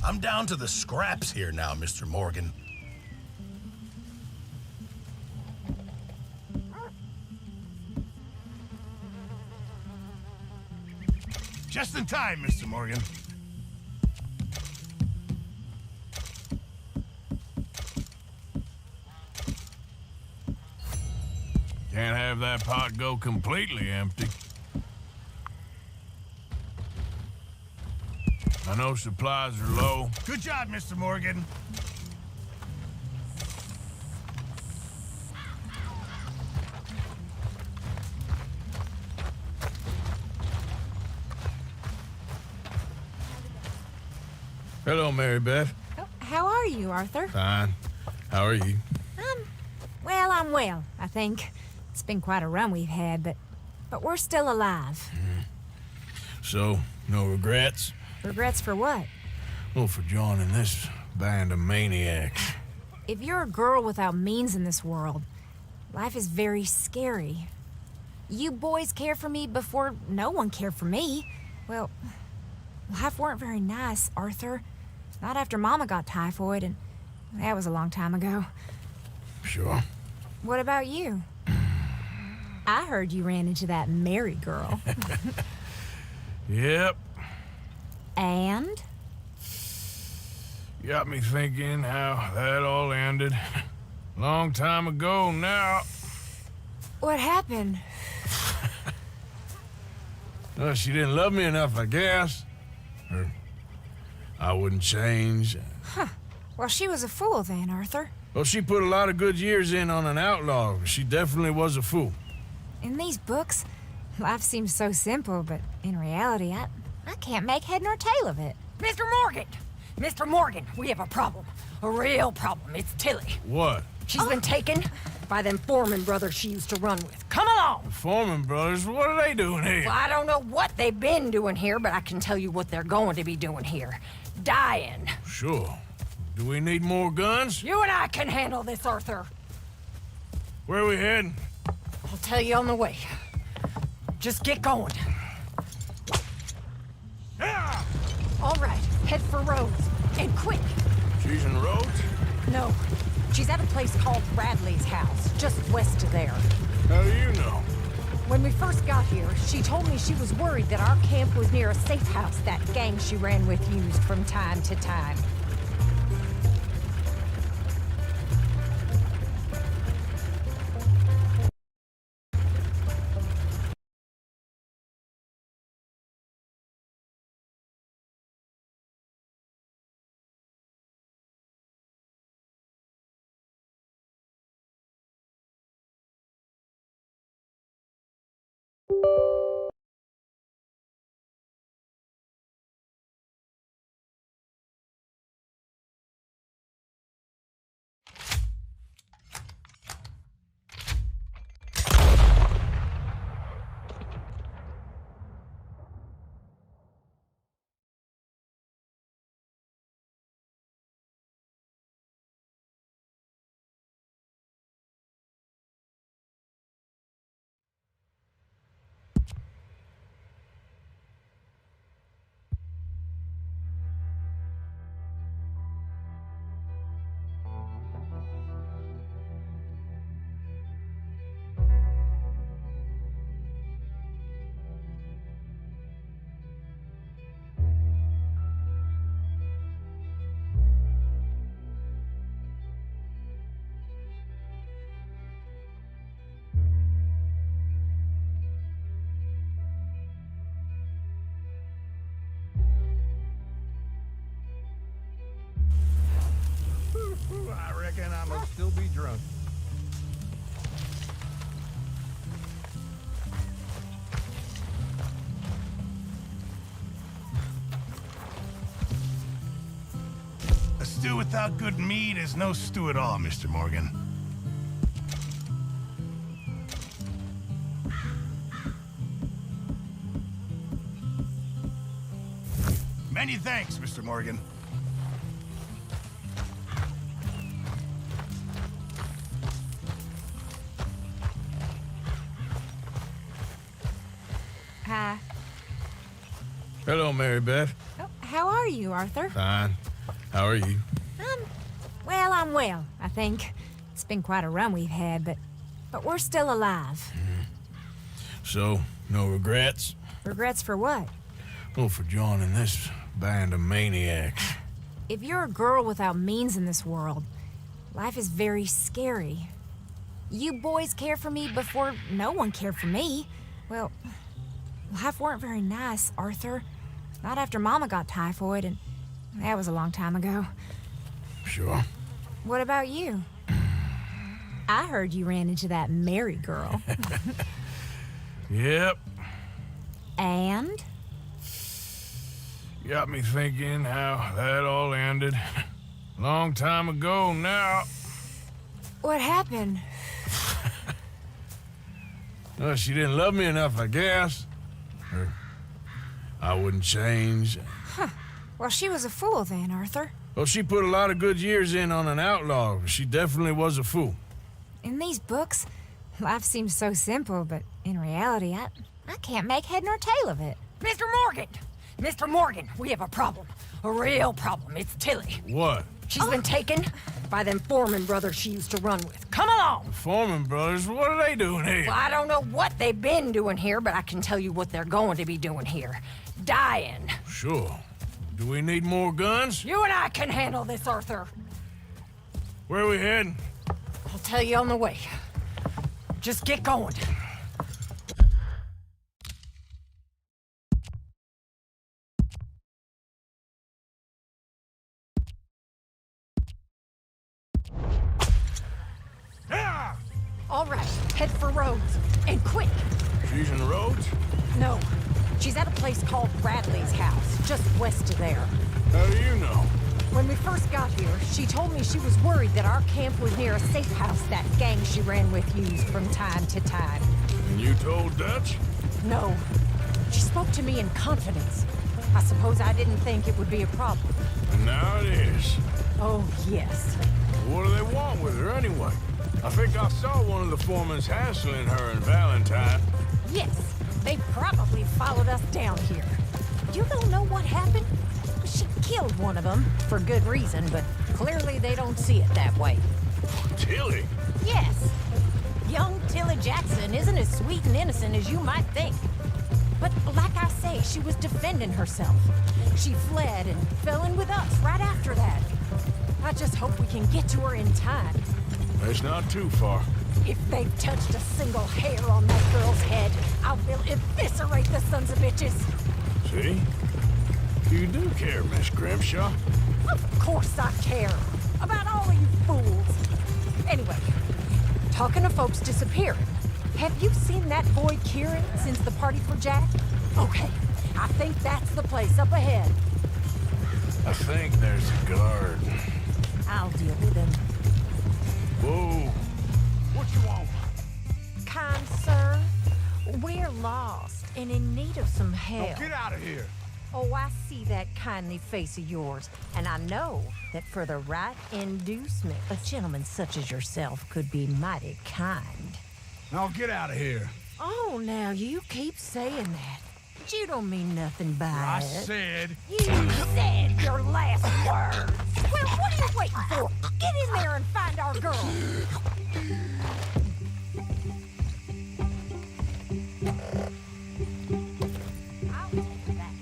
I'm down to the scraps here now, Mr. Morgan. Just in time, Mr. Morgan. Can't have that pot go completely empty. I know supplies are low. Good job, Mr. Morgan. Hello, Mary Beth. Oh, how are you, Arthur? Fine. How are you? Well, I'm well, I think. It's been quite a run we've had, but we're still alive. So, no regrets? Regrets for what? Well, for joining this band of maniacs. If you're a girl without means in this world, life is very scary. You boys cared for me before no one cared for me. Well, life weren't very nice, Arthur. Not after Mama got typhoid, and that was a long time ago. Sure. What about you? I heard you ran into that Mary girl. Yep. And? Got me thinking how that all ended. Long time ago now. What happened? Well, she didn't love me enough, I guess. Or I wouldn't change. Huh. Well, she was a fool then, Arthur. Well, she put a lot of good years in on an outlaw. She definitely was a fool. In these books, life seems so simple, but in reality, I can't make head nor tail of it. Mr. Morgan! Mr. Morgan, we have a problem. A real problem. It's Tilly. What? She's been taken by them Foreman brothers she used to run with. Come along! The Foreman brothers? What are they doing here? Well, I don't know what they've been doing here, but I can tell you what they're going to be doing here. Dying. Sure. Do we need more guns? You and I can handle this, Arthur. Where are we heading? I'll tell you on the way. Just get going. All right, head for Rhodes. And quick. She's in Rhodes? No, she's at a place called Bradley's house, just west of there. How do you know? When we first got here, she told me she was worried that our camp was near a safe house that gang she ran with used from time to time. I reckon I must still be drunk. A stew without good meat is no stew at all, Mr. Morgan. Many thanks, Mr. Morgan. Hi. Hello, Mary Beth. Oh, how are you, Arthur? Fine. How are you? Well, I'm well, I think. It's been quite a run we've had, but we're still alive. So, no regrets? Regrets for what? Well, for joining this band of maniacs. If you're a girl without means in this world, life is very scary. You boys cared for me before no one cared for me. Well, life weren't very nice, Arthur. Not after Mama got typhoid, and that was a long time ago. Sure. What about you? I heard you ran into that Mary girl. Yep. And? Got me thinking how that all ended. Long time ago now. What happened? Well, she didn't love me enough, I guess. Or I wouldn't change. Well, she was a fool then, Arthur. Well, she put a lot of good years in on an outlaw. She definitely was a fool. In these books, life seems so simple, but in reality, I can't make head nor tail of it. Mr. Morgan! Mr. Morgan, we have a problem. A real problem. It's Tilly. What? She's been taken by them Foreman brothers she used to run with. Come along! The Foreman brothers, what are they doing here? Well, I don't know what they've been doing here, but I can tell you what they're going to be doing here. Dying. Sure. Do we need more guns? You and I can handle this, Arthur. Where are we heading? I'll tell you on the way. Just get going. All right, head for Rhodes, and quick. She's in the roads? No, she's at a place called Bradley's house, just west of there. How do you know? When we first got here, she told me she was worried that our camp was near a safe house that gang she ran with used from time to time. And you told Dutch? No, she spoke to me in confidence. I suppose I didn't think it would be a problem. And now it is. Oh, yes. What do they want with her anyway? I think I saw one of the foremans hassling her and Valentine. Yes, they probably followed us down here. You don't know what happened? She killed one of them, for good reason, but clearly they don't see it that way. Tilly? Yes. Young Tilly Jackson isn't as sweet and innocent as you might think. But like I say, she was defending herself. She fled and fell in with us right after that. I just hope we can get to her in time. It's not too far. If they've touched a single hair on that girl's head, I will eviscerate the sons of bitches. See? You do care, Miss Grimshaw. Of course I care. About all of you fools. Anyway, talking to folks disappearing. Have you seen that boy Kieran since the party for Jack? Okay, I think that's the place up ahead. I think there's a guard. I'll deal with him. Whoa. What you want? Kind sir, we're lost and in need of some help. Get out of here. Oh, I see that kindly face of yours, and I know that for the right inducement, a gentleman such as yourself could be mighty kind. Now get out of here. Oh, now you keep saying that. But you don't mean nothing by I it. said... You said your last words. Well, what are you waiting for? Get in there and find our girl. I'll take that.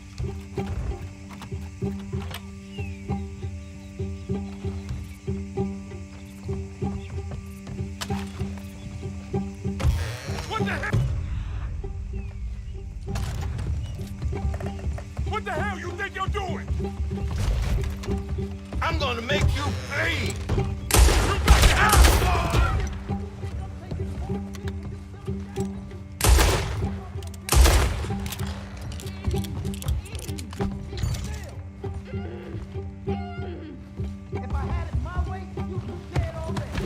What the hell? What the hell you think you're doing? I'm gonna make you pay. You got the outlaw! If I had it my way, you could dead already.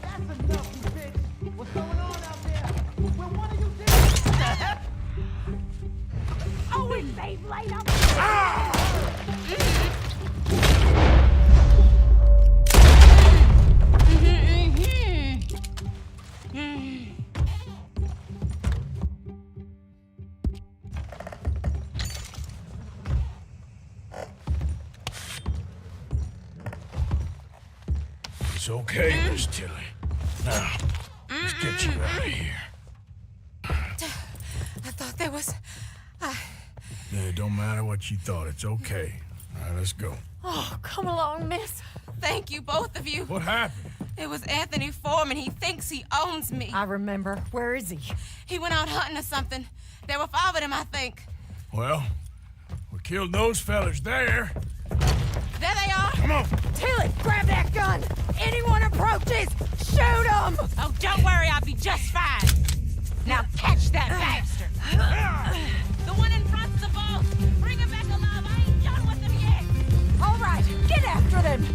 That's enough, you bitch. What's going on out there? Will one of you dead? Oh, and they've laid up. okay, Miss Tilly. Now, let's get you out of here. I thought there was... Yeah, it don't matter what you thought. It's okay. All right, let's go. Oh, come along, miss. Thank you, both of you. What happened? It was Anthony Foreman. He thinks he owns me. I remember. Where is he? He went out hunting or something. There were 5 of them, I think. Well, we killed those fellas there. There they are. Come on. Tilly, grab that gun! Anyone approaches, shoot them! Oh, don't worry. I'll be just fine. Now catch that bastard. The one in front's the boss. Bring him back alive. I ain't done with him yet. All right, get after them!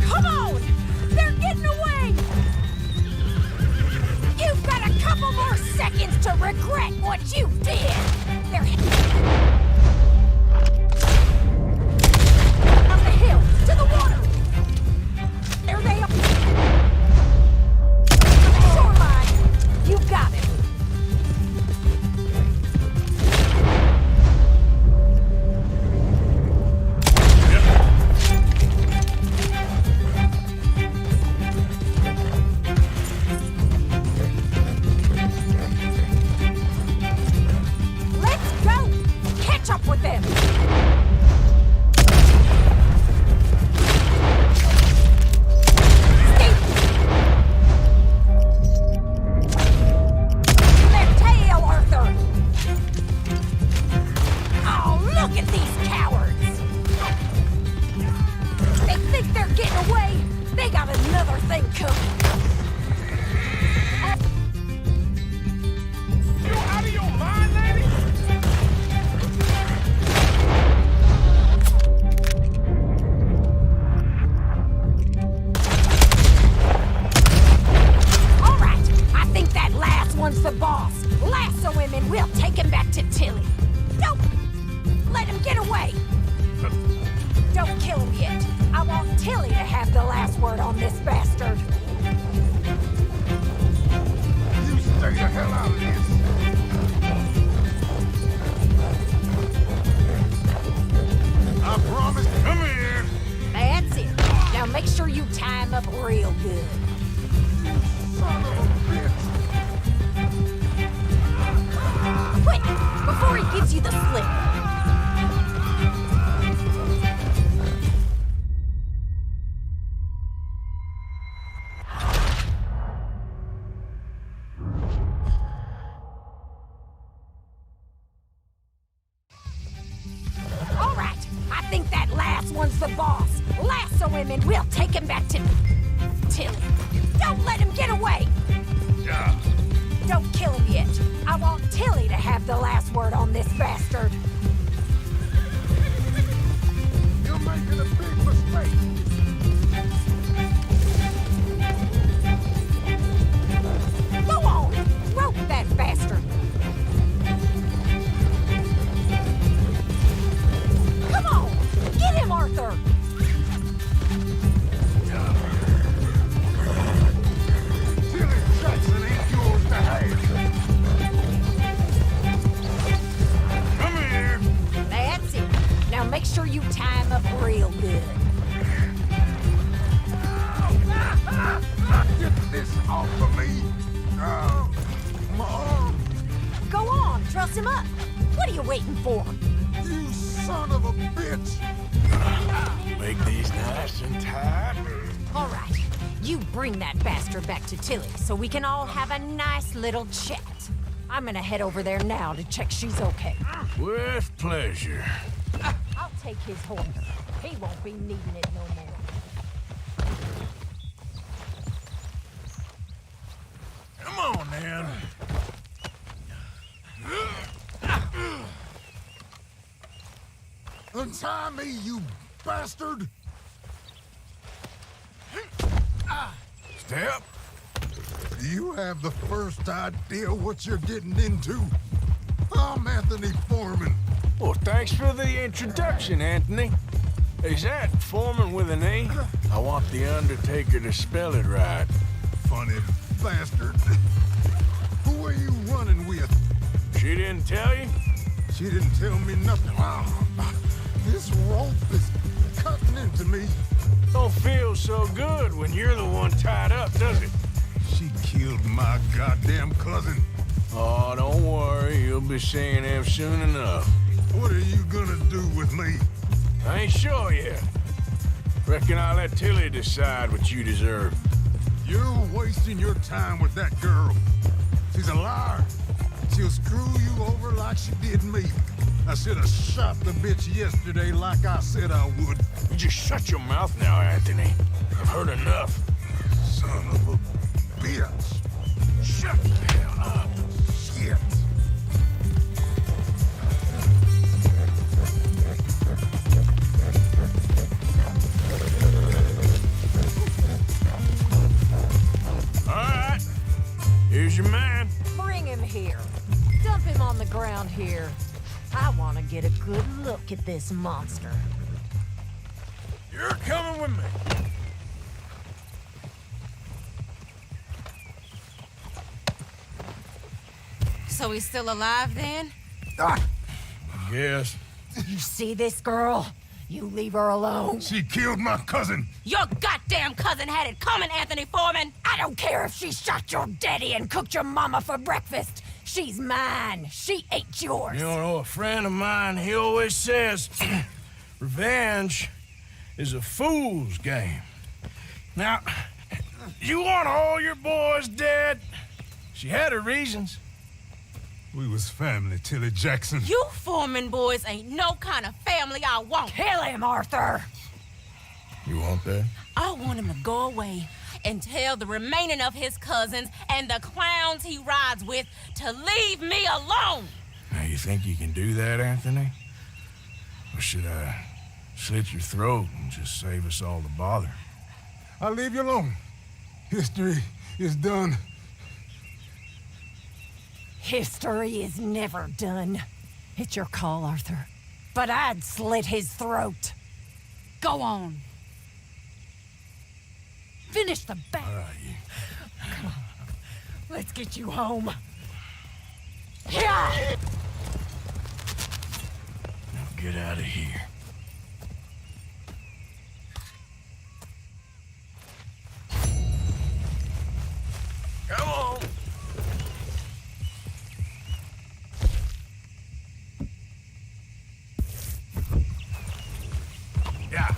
Come on! They're getting away! You've got a couple more seconds to regret what you did! They're on the hill, to the water! There they are! On the shoreline! You got it! Let's go! Catch up with them! Their tail, Arthur! Oh, look at these cowards! They think they're getting away. They got another thing coming. You out of your mind, lady? All right, I think that last one's the boss. Lasso him and we'll take him back to Tilly. Don't let him get away. Don't kill him yet. I want Tilly to have the last word on this bastard. You stay the hell out of this. I promise. Come here. That's it. Now make sure you tie him up real good. Son of a bitch. Quick, before he gives you the slip. All right, I think that last one's the boss. Lasso him and we'll take him back to Tilly. Don't let him get away. Yeah. Don't kill him yet. I want Tilly to have the last word on this bastard. You're making a big mistake. Go on, rope that bastard. Come on, get him, Arthur. Tilly Jackson ain't yours to have. Come here. That's it. Now make sure you tie him up real good. Get this off of me. Oh, my arm. Go on, truss him up. What are you waiting for? You son of a bitch. Make these nice and tight. All right, you bring that bastard back to Tilly so we can all have a nice little chat. I'm gonna head over there now to check she's okay. With pleasure. I'll take his horse. He won't be needing it no more. Come on. on, man. Untie me, you bastard! Step. Do you have the first idea what you're getting into? I'm Anthony Foreman. Well, thanks for the introduction, Anthony. Is that Foreman with an E? I want the Undertaker to spell it right. Funny bastard. Who are you running with? She didn't tell you? She didn't tell me nothing. This rope is cutting into me. Don't feel so good when you're the one tied up, does it? She killed my goddamn cousin. Oh, don't worry. You'll be seeing him soon enough. What are you gonna do with me? I ain't sure yet. Reckon I'll let Tilly decide what you deserve. You're wasting your time with that girl. She's a liar. She'll screw you over like she did me. I should have shot the bitch yesterday like I said I would. You just shut your mouth now, Anthony. I've heard enough. Son of a bitch. Shut the hell up. Shit. All right. Here's your man. Bring him here. Dump him on the ground here. I want to get a good look at this monster. You're coming with me. So he's still alive then? Yes. You see this girl? You leave her alone. She killed my cousin. Your goddamn cousin had it coming, Anthony Foreman! I don't care if she shot your daddy and cooked your mama for breakfast. She's mine. She ate yours. You know, a friend of mine, he always says, revenge is a fool's game. Now, you want all your boys dead? She had her reasons. We was family, Tilly Jackson. You Foreman boys ain't no kind of family I want. Kill him, Arthur. You want that? I want him to go away and tell the remaining of his cousins and the clowns he rides with to leave me alone. Now, you think you can do that, Anthony? Or should I slit your throat and just save us all the bother? I'll leave you alone. History is done. History is never done. It's your call, Arthur. But I'd slit his throat. Go on. Finish the All battle. right, you. Let's get you home. Yeah! Now get out of here. Come on. Yeah.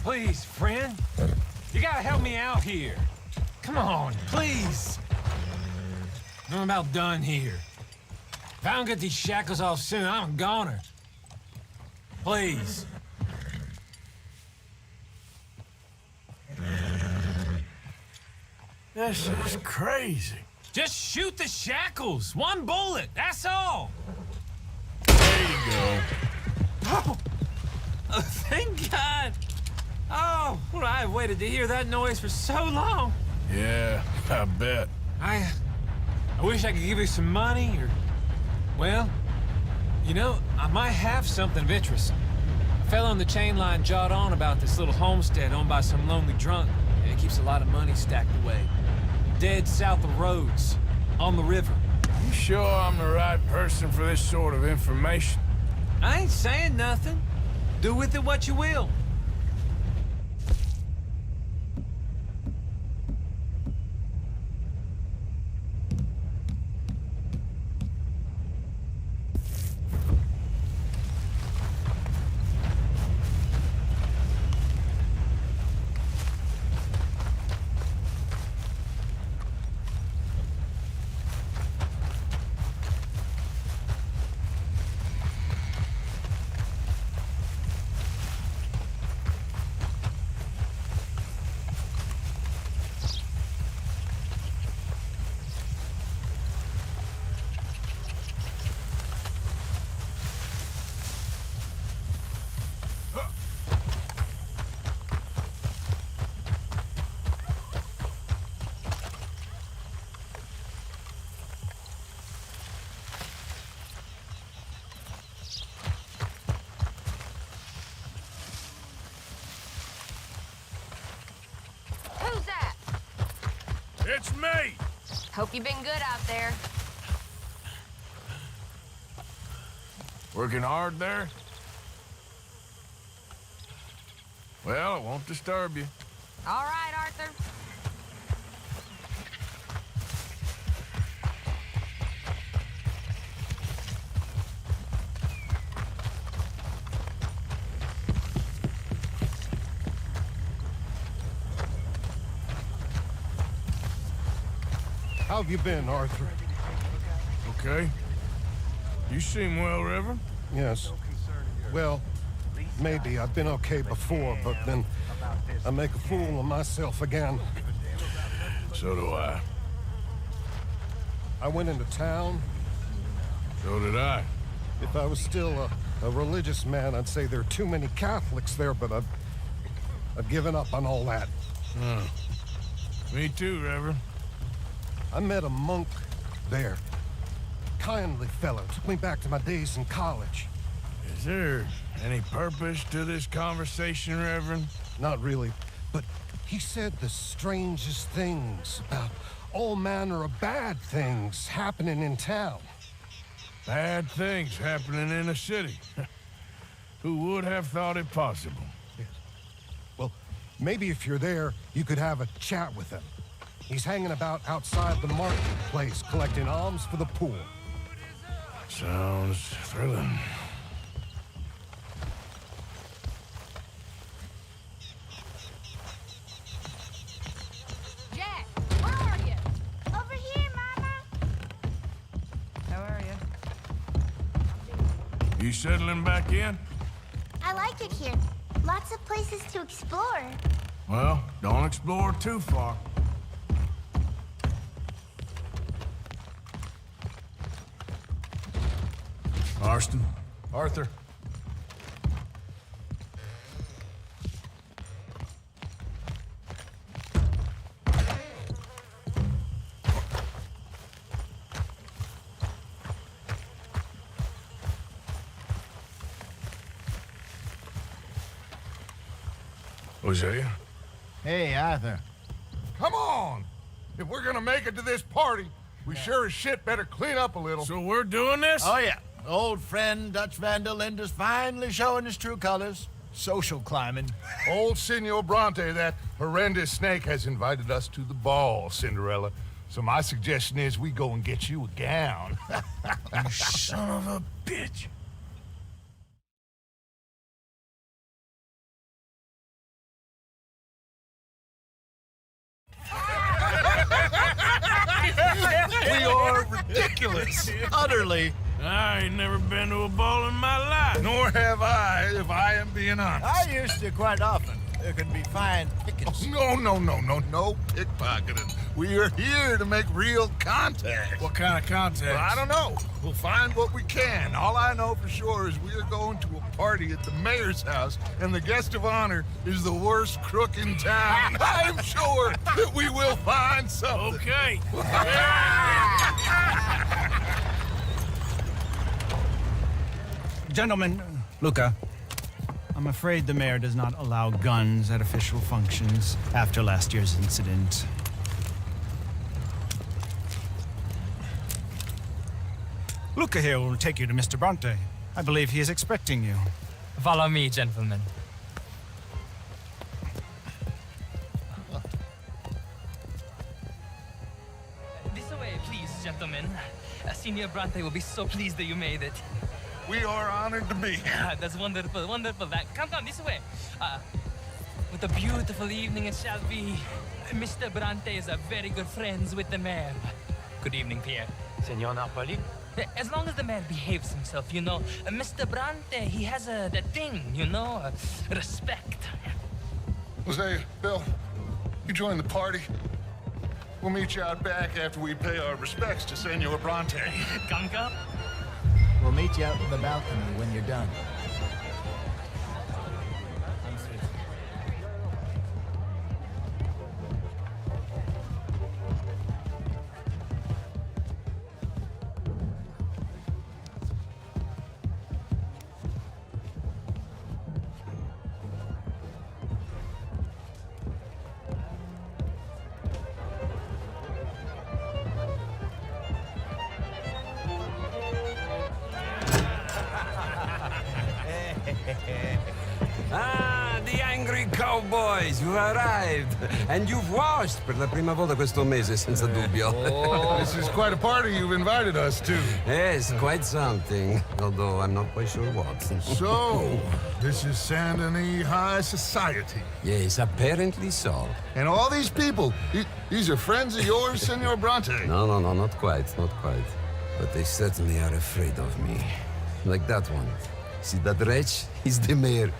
Please, friend. You gotta help me out here. Come on, please. I'm about done here. If I don't get these shackles off soon, I'm a goner. Please. This is crazy. Just shoot the shackles. One bullet, that's all. There you go. Oh, thank God. Oh, well, I've waited to hear that noise for so long. Yeah, I bet. I wish I could give you some money or, well, You know, I might have something of interest. A fellow on the chain line jawed on about this little homestead owned by some lonely drunk. And it keeps a lot of money stacked away. Dead south of Rhodes, on the river. You sure I'm the right person for this sort of information? I ain't saying nothing. Do with it what you will. Who's that? It's me! Hope you've been good out there. Working hard there? Well, I won't disturb you. All right, Arthur. How have you been, Arthur? Okay. You seem well, Reverend. Yes. Well, maybe. I've been okay before, but then I make a fool of myself again. So do I. I went into town. So did I. If I was still a religious man, I'd say there are too many Catholics there, but I've given up on all that. Me too, Reverend. I met a monk there. Kindly fellow. Took me back to my days in college. Is there any purpose to this conversation, Reverend? Not really, but he said the strangest things about all manner of bad things happening in town. Bad things happening in a city. Who would have thought it possible? Yes. Well, maybe if you're there, you could have a chat with him. He's hanging about outside the marketplace, collecting alms for the poor. Sounds thrilling. Jack, where are you? Over here, Mama. How are you? You settling back in? I like it here. Lots of places to explore. Well, don't explore too far. Marston, Arthur. Hosea? Hey, Arthur. Come on! If we're gonna make it to this party, we sure as shit better clean up a little. So we're doing this? Oh, yeah. Old friend Dutch Van der Linde's finally showing his true colors. Social climbing. Old Senor Bronte, that horrendous snake, has invited us to the ball, Cinderella. So my suggestion is we go and get you a gown. You son of a bitch. We are ridiculous. Utterly. I ain't never been to a ball in my life. Nor have I, if I am being honest. I used to quite often. There can be fine pickings. No pickpocketing. We are here to make real contact. What kind of contact? Well, I don't know. We'll find what we can. All I know for sure is we are going to a party at the mayor's house, and the guest of honor is the worst crook in town. I'm sure that we will find something. Gentlemen, Luca, I'm afraid the mayor does not allow guns at official functions after last year's incident. Luca here will take you to Mr. Bronte. I believe he is expecting you. Follow me, gentlemen. This way, please, gentlemen. Senior Bronte will be so pleased that you made it. We are honored to be here. That's wonderful, wonderful. Come on, this way. What a beautiful evening it shall be. Mr. Bronte is a very good friends with the mayor. Good evening, Pierre. Senor Napoli? As long as the mayor behaves himself, you know. Mr. Bronte, he has that thing, you know, respect. Jose, Bill, you join the party. We'll meet you out back after we pay our respects to Senor Bronte. Ganga? We'll meet you out in the balcony when you're done. Ah, the angry cowboys, you arrived. And you've washed per la prima volta questo mese, senza dubbio. This is quite a party you've invited us to. Yes, quite something. Although I'm not quite sure what. So, this is Saint Denis High Society. Yes, apparently so. And all these people, these are friends of yours, Senor Bronte? No, not quite, not quite. But they certainly are afraid of me. Like that one. See that wretch? He's the mayor.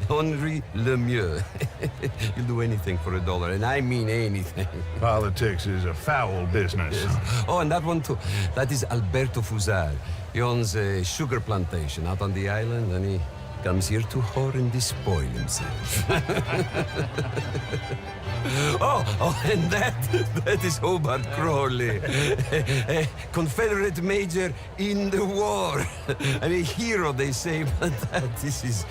Henri Lemieux. He'll do anything for $1, and I mean anything. Politics is a foul business. Yes. Oh, and that one too. That is Alberto Fusar. He owns a sugar plantation out on the island, and he comes here to whore and despoil himself. And that is Hobart Crawley, a Confederate major in the war. I mean, a hero, they say, but that is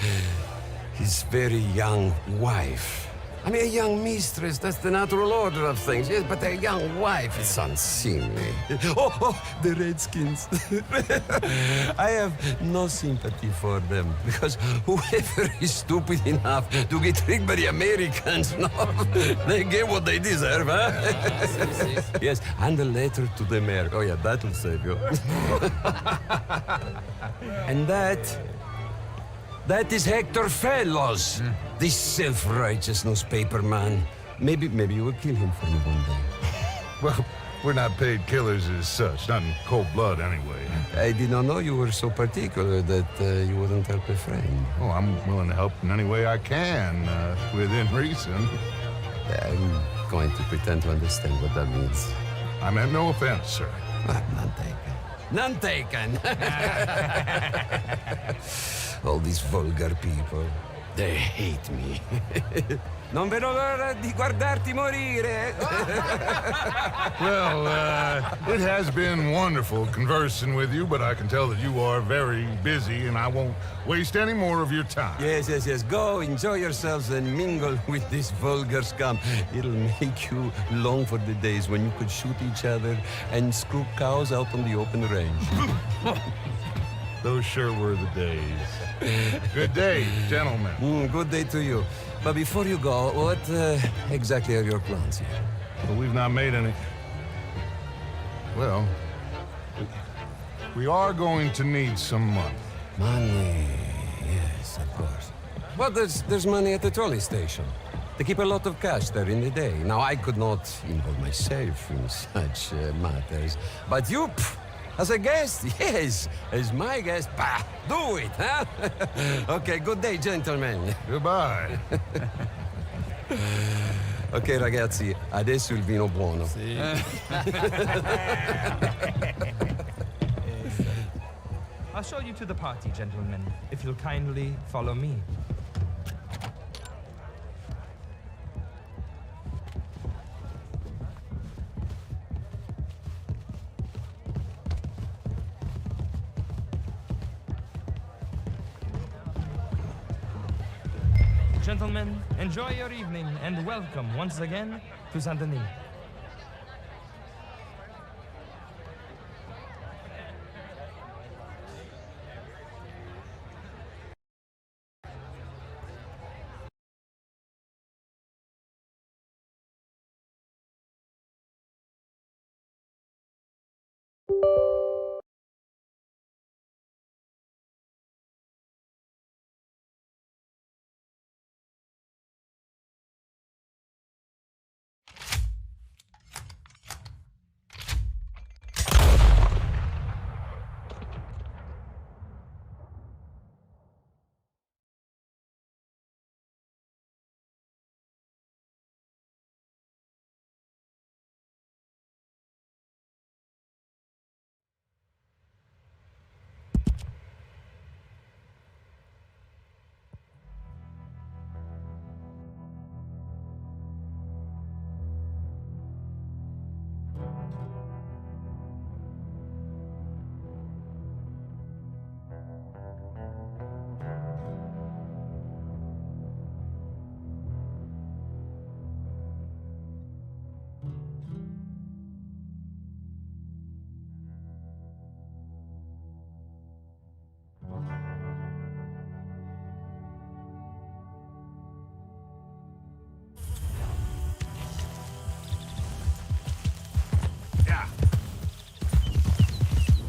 his very young wife. I mean, a young mistress, that's the natural order of things, yes, but a young wife is unseemly. Oh, the Redskins. I have no sympathy for them, because whoever is stupid enough to get tricked by the Americans, no, they get what they deserve, huh? Yes, and a letter to the mayor. Oh, yeah, that'll save you. And that is Hector Fellows, this self-righteous newspaper man. Maybe you will kill him for me one day. Well, we're not paid killers as such, not in cold blood anyway. I did not know you were so particular that you wouldn't help a friend. Oh, I'm willing to help in any way I can, within reason. I'm going to pretend to understand what that means. I meant no offense, sir. None taken. None taken. All these vulgar people, they hate me. Non vedo l'ora di guardarti morire. Well, it has been wonderful conversing with you, but I can tell that you are very busy, and I won't waste any more of your time. Yes. Go, enjoy yourselves, and mingle with this vulgar scum. It'll make you long for the days when you could shoot each other and screw cows out on the open range. Those sure were the days. Good day, gentlemen. Good day to you. But before you go, what exactly are your plans here? Well, we've not made any... Well, we are going to need some money. Money, yes, of course. Well, there's money at the trolley station. They keep a lot of cash there in the day. Now, I could not involve myself in such matters. But you... As a guest, yes. As my guest, bah, do it, huh? Okay, good day, gentlemen. Goodbye. Ok, ragazzi, adesso il vino buono. Sì. I'll show you to the party, gentlemen, if you'll kindly follow me. Gentlemen, enjoy your evening and welcome once again to Saint Denis.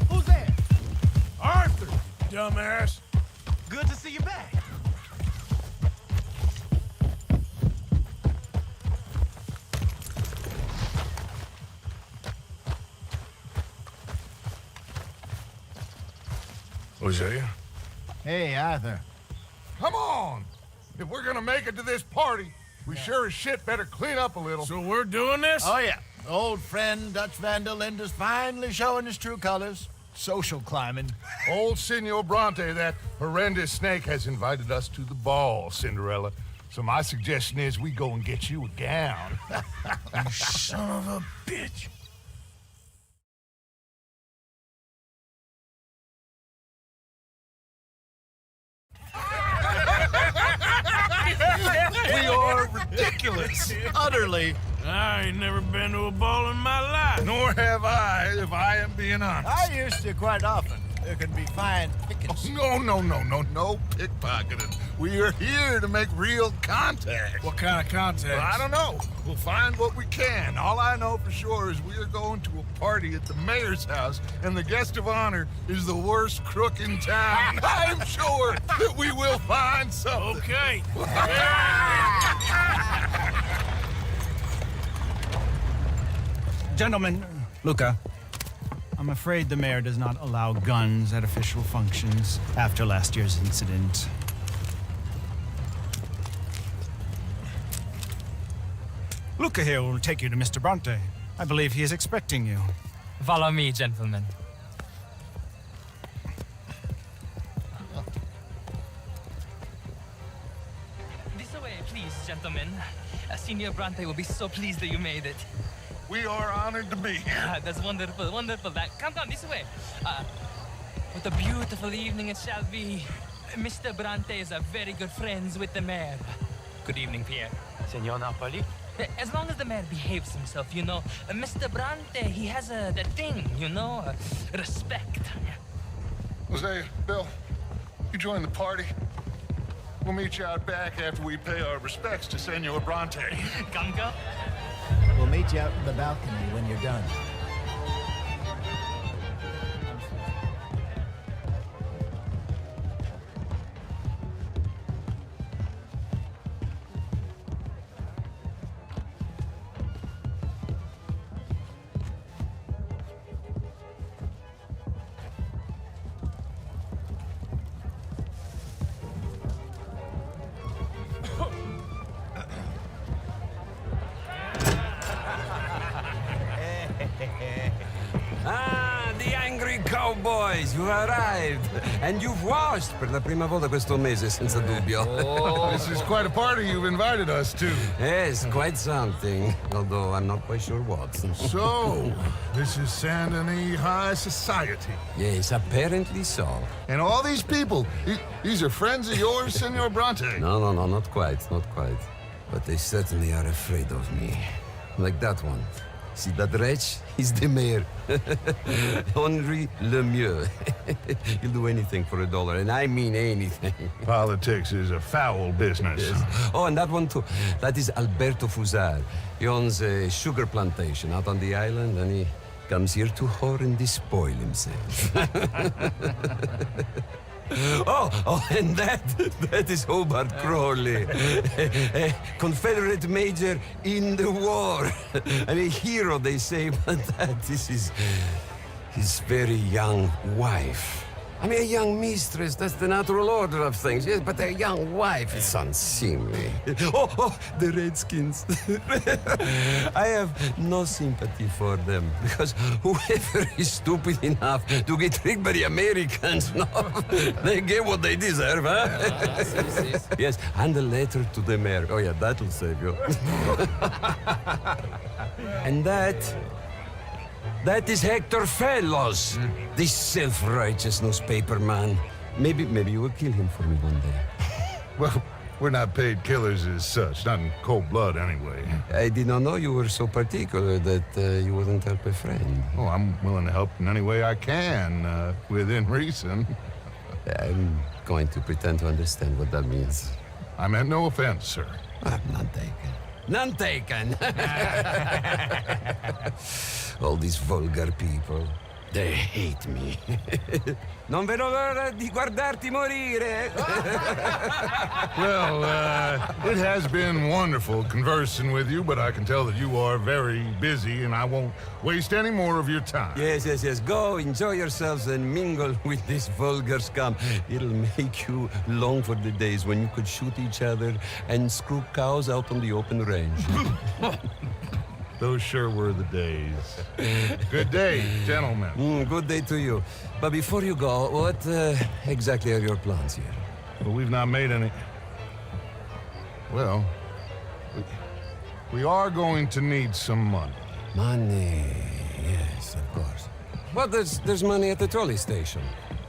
Who's there? Arthur, dumbass. Good to see you back. Hosea? Hey, Arthur. Come on! If we're gonna make it to this party, we sure as shit better clean up a little. So we're doing this? Oh, yeah. Old friend Dutch Van der Linde's finally showing his true colors. Social climbing. Old Senor Bronte, that horrendous snake, has invited us to the ball, Cinderella. So my suggestion is we go and get you a gown. You son of a bitch. We are ridiculous. Utterly. I ain't never been to a ball in my life. Nor have I, if I am being honest. I used to quite often. There can be fine pickings. No pickpocketing. We are here to make real contact. What kind of contact? Well, I don't know. We'll find what we can. All I know for sure is we are going to a party at the mayor's house, and the guest of honor is the worst crook in town. I'm sure that we will find something. Okay. Gentlemen, Luca, I'm afraid the mayor does not allow guns at official functions after last year's incident. Luca here will take you to Mr. Bronte. I believe he is expecting you. Follow me, gentlemen. This way, please, gentlemen. Senior Bronte will be so pleased that you made it. We are honored to be here. That's wonderful, wonderful. Come down this way. What a beautiful evening it shall be. Mr. Bronte is a very good friends with the mayor. Good evening, Pierre. Senor Napoli? As long as the mayor behaves himself, you know. Mr. Bronte, he has that thing, you know, respect. Jose, Bill, you join the party. We'll meet you out back after we pay our respects to Senor Bronte. Come. We'll meet you out in the balcony when you're done. boys, you arrived. And you've washed per la prima volta questo mese, senza dubbio. This is quite a party you've invited us to. Yes, quite something. Although I'm not quite sure what. So, this is Saint Denis High Society. Yes, apparently so. And all these people, these are friends of yours, Senor Bronte? No, not quite, not quite. But they certainly are afraid of me. Like that one. See that wretch? He's the mayor. Henri Lemieux. He'll do anything for $1, and I mean anything. Politics is a foul business. Yes. Oh, and that one too. That is Alberto Fusar. He owns a sugar plantation out on the island, and he comes here to whore and despoil himself. Oh, and that is Hobart Crawley, a Confederate major in the war, and a hero, they say, but that is his very young wife. I mean, a young mistress, that's the natural order of things, yes, but a young wife is unseemly. Oh, the Redskins. I have no sympathy for them, because whoever is stupid enough to get tricked by the Americans, no, they get what they deserve, huh? Yes, and a letter to the mayor. Oh, yeah, that'll save you. And that is Hector Fellows, this self-righteous newspaper man. Maybe you will kill him for me one day. Well, we're not paid killers as such, not in cold blood anyway. I did not know you were so particular that you wouldn't help a friend. Oh, I'm willing to help in any way I can, within reason. I'm going to pretend to understand what that means. I meant no offense, sir. None taken. None taken! All these vulgar people, they hate me. Non vedo l'ora di guardarti morire. Well, it has been wonderful conversing with you, but I can tell that you are very busy, and I won't waste any more of your time. Yes. Go, enjoy yourselves, and mingle with this vulgar scum. It'll make you long for the days when you could shoot each other and screw cows out on the open range. Those sure were the days. Good day, gentlemen. Good day to you. But before you go, what exactly are your plans here? Well, we've not made any... Well, we are going to need some money. Money, yes, of course. But there's money at the trolley station.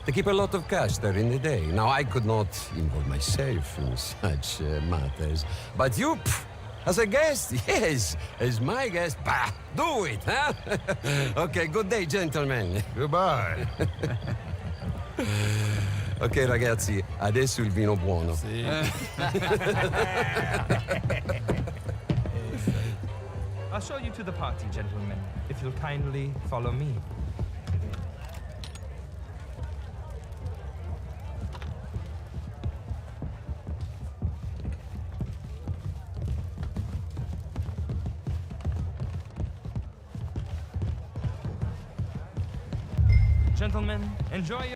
They keep a lot of cash there in the day. Now, I could not involve myself in such matters. But you... As a guest? Yes. As my guest? Bah, do it, huh? Okay, good day, gentlemen. Goodbye. Ok, ragazzi, adesso il vino buono. Sì. I'll show you to the party, gentlemen, if you'll kindly follow me. Gentlemen, enjoy your...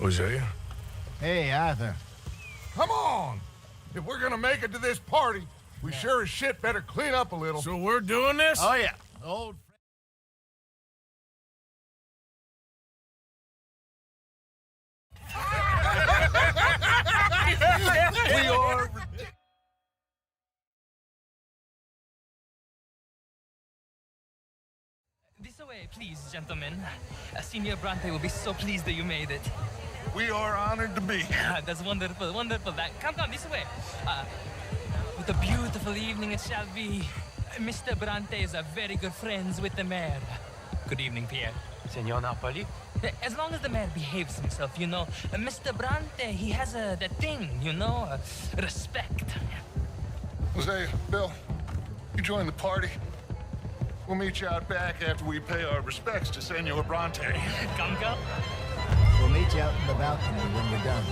Hosea? Hey, Arthur. Come on! If we're gonna make it to this party, we sure as shit better clean up a little. So we're doing this? Oh, yeah. Old... We are... This way, please, gentlemen. Senior Bronte will be so pleased that you made it. We are honored to be here. That's wonderful, wonderful. Come, this way. What a beautiful evening it shall be. Mr. Bronte is a very good friends with the mayor. Good evening, Pierre. Senor Napoli? As long as the mayor behaves himself, you know. Mr. Bronte, he has that thing, you know, respect. Hosea, Bill, you join the party. We'll meet you out back after we pay our respects to Senor Bronte. Come. We'll meet you out in the balcony when we're done.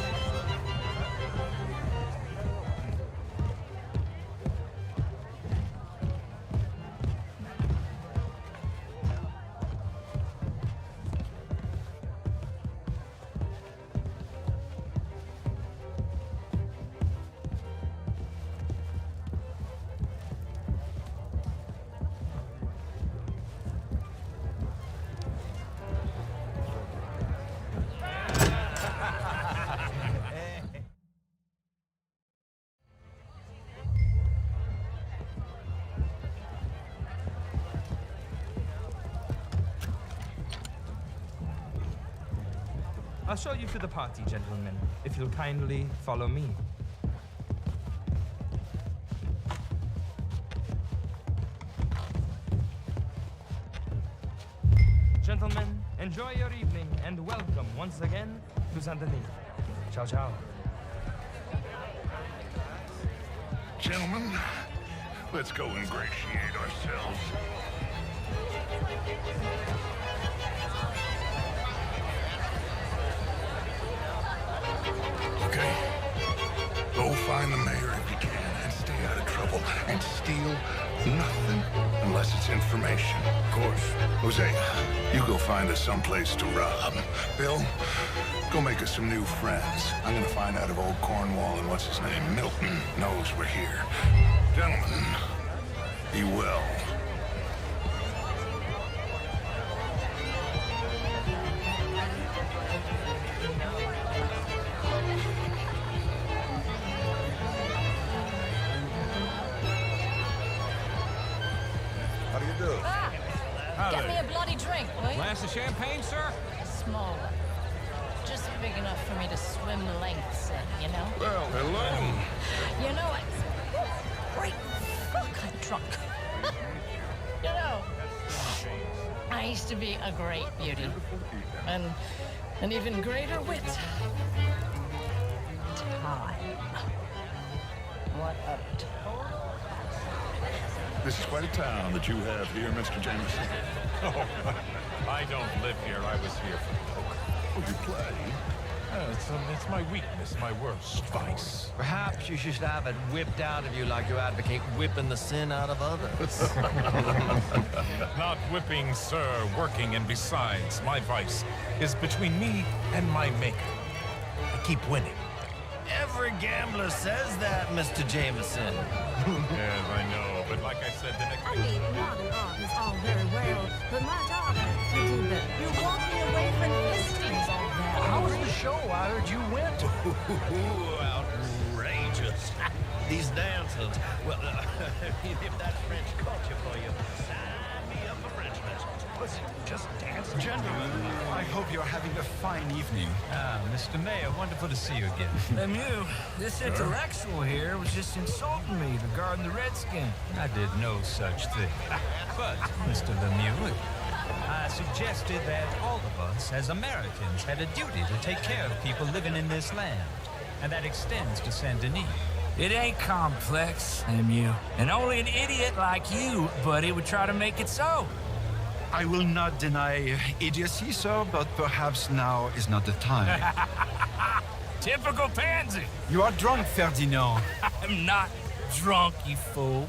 I'll show you to the party, gentlemen, if you'll kindly follow me. Gentlemen, enjoy your evening and welcome once again to Saint Denis. Ciao, ciao. Gentlemen, let's go ingratiate ourselves. Okay. Go find the mayor if you can and stay out of trouble. And steal nothing unless it's information. Of course. Hosea, you go find us someplace to rob. Bill, go make us some new friends. I'm gonna find out if old Cornwall and what's his name, Milton, knows we're here. Gentlemen, be well. How do you do? Get me a bloody drink, will you? Glass of champagne, sir? A small one. Just big enough for me to swim lengths in, you know? Well, hello. You know what? Great fuck, I'm drunk. You know, I used to be a great beauty. And an even greater wit. Time. What a total... This is quite a town that you have here, Mr. Jameson. Oh, I don't live here. I was here for poker. Oh, you play? It's my weakness, my worst vice. Perhaps you should have it whipped out of you like you advocate whipping the sin out of others. Not whipping, sir, working, and besides, my vice is between me and my maker. I keep winning. Every gambler says that, Mr. Jameson. Yes, I know, but like I said, the next... I mean, nodding off is all very well, but my daughter, you do better. You're walking away from Hastings all that. How was the show? I heard you went. Outrageous. These dancers. Well, if that's French culture for you, sign me up for French lessons. Was it just dance? Gentlemen, I hope you're having a fine evening. Ah, Mr. Mayor, wonderful to see you again. Lemieux, this intellectual here was just insulting me regarding the Redskin. I did no such thing. But, Mr. Lemieux, I suggested that all of us, as Americans, had a duty to take care of people living in this land. And that extends to Saint Denis. It ain't complex, Lemieux. And only an idiot like you, buddy, would try to make it so. I will not deny idiocy, sir, but perhaps now is not the time. Typical pansy. You are drunk, Ferdinand. I'm not drunk, you fool.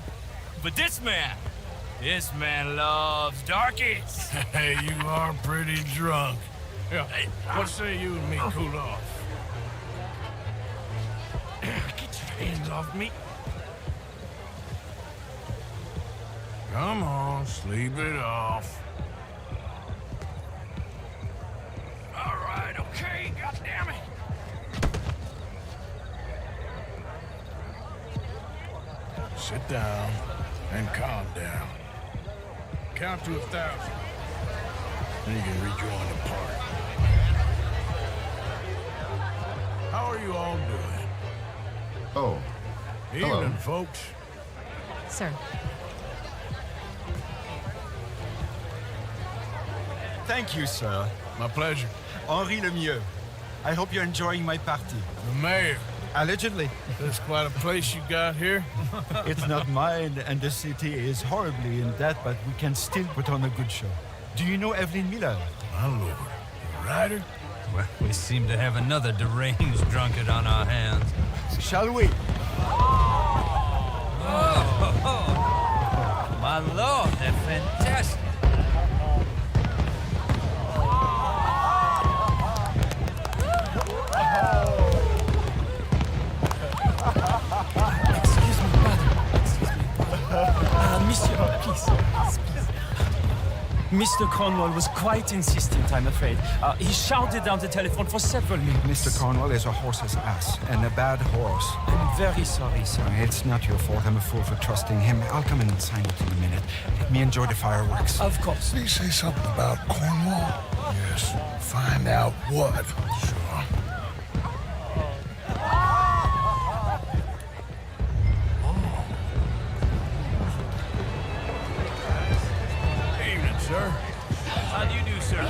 But this man loves darkies. Hey, you are pretty drunk. Yeah, what say you and me cool off? Get your hands off me. Come on, sleep it off. All right, okay, goddammit. Sit down and calm down. Count to 1,000. Then you can rejoin the party. How are you all doing? Oh. Evening, Hello. folks. Sir. Thank you, sir. My pleasure. Henri Lemieux. I hope you're enjoying my party. The mayor. Allegedly. That's quite a place you got here. It's not mine, and the city is horribly in debt, but we can still put on a good show. Do you know Evelyn Miller? My lord. The writer? Well, we seem to have another deranged drunkard on our hands. Shall we? Oh, my lord, they're fantastic. Excuse me, brother. Excuse me. Monsieur, please. Mr. Cornwall was quite insistent, I'm afraid. He shouted down the telephone for several minutes. Mr. Cornwall is a horse's ass, and a bad horse. I'm very sorry, sir. It's not your fault. I'm a fool for trusting him. I'll come in and sign it in a minute. Let me enjoy the fireworks. Of course. Did he say something about Cornwall? Yes. Find out what. Sure. Evening, sir. How do you do, sir?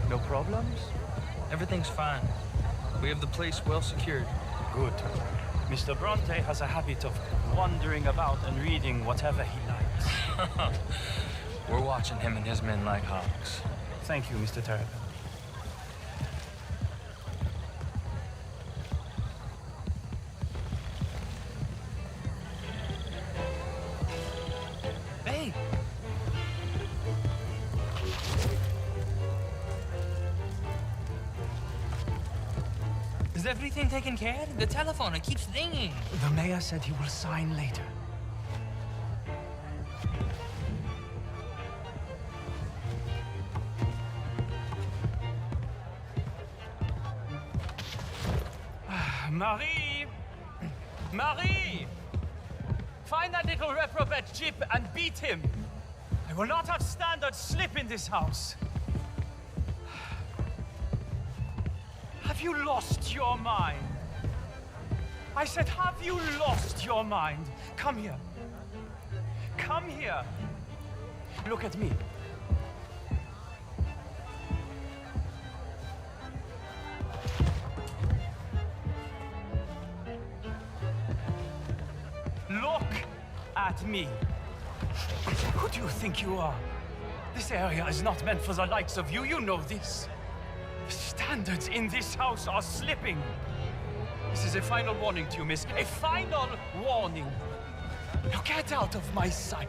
No problems? Everything's fine. We have the place well secured. Good. Mr. Bronte has a habit of wandering about and reading whatever he likes. We're watching him and his men like hawks. Thank you, Mr. Terrapin. Hey! Is everything taken care of? The telephone, it keeps ringing. The mayor said he will sign later. Marie! Marie! Find that little reprobate Jip and beat him. I will not have standard slip in this house. Have you lost your mind? I said, have you lost your mind? Come here. Come here. Look at me. Look at me. Who do you think you are? This area is not meant for the likes of you. You know this. The standards in this house are slipping. This is a final warning to you, miss. A final warning. Now get out of my sight.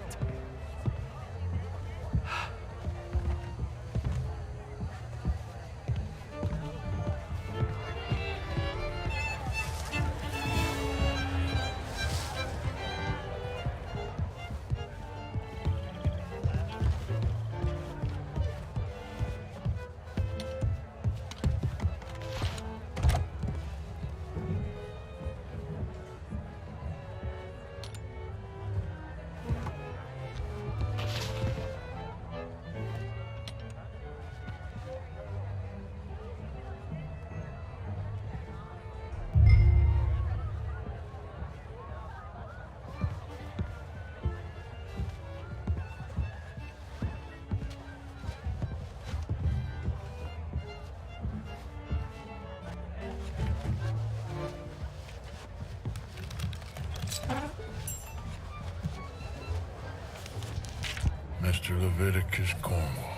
Mr. Leviticus Cornwall.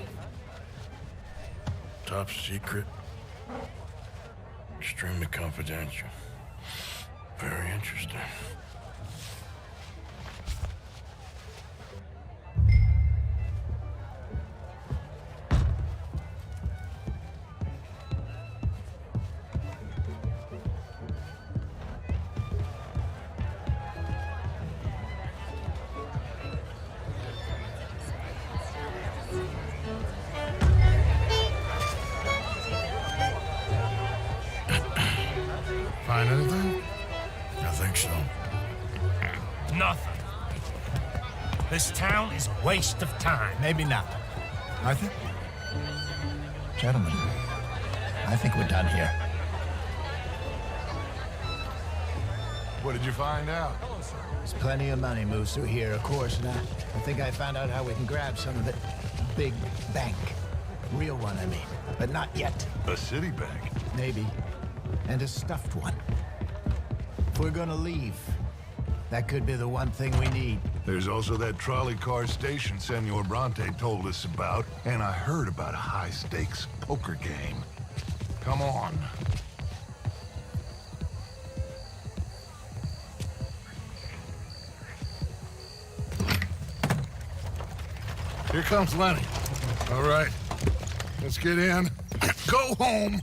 Top secret. Extremely confidential. Very interesting. Find anything? I think so. Nothing. This town is a waste of time. Maybe not. Arthur? Gentlemen, I think we're done here. What did you find out? There's plenty of money moves through here, of course, and I think I found out how we can grab some of it. Big bank. Real one, I mean. But not yet. A city bank? Maybe. And a stuffed one. If we're gonna leave, that could be the one thing we need. There's also that trolley car station Senor Bronte told us about, and I heard about a high-stakes poker game. Come on. Here comes Lenny. All right, let's get in. Go home.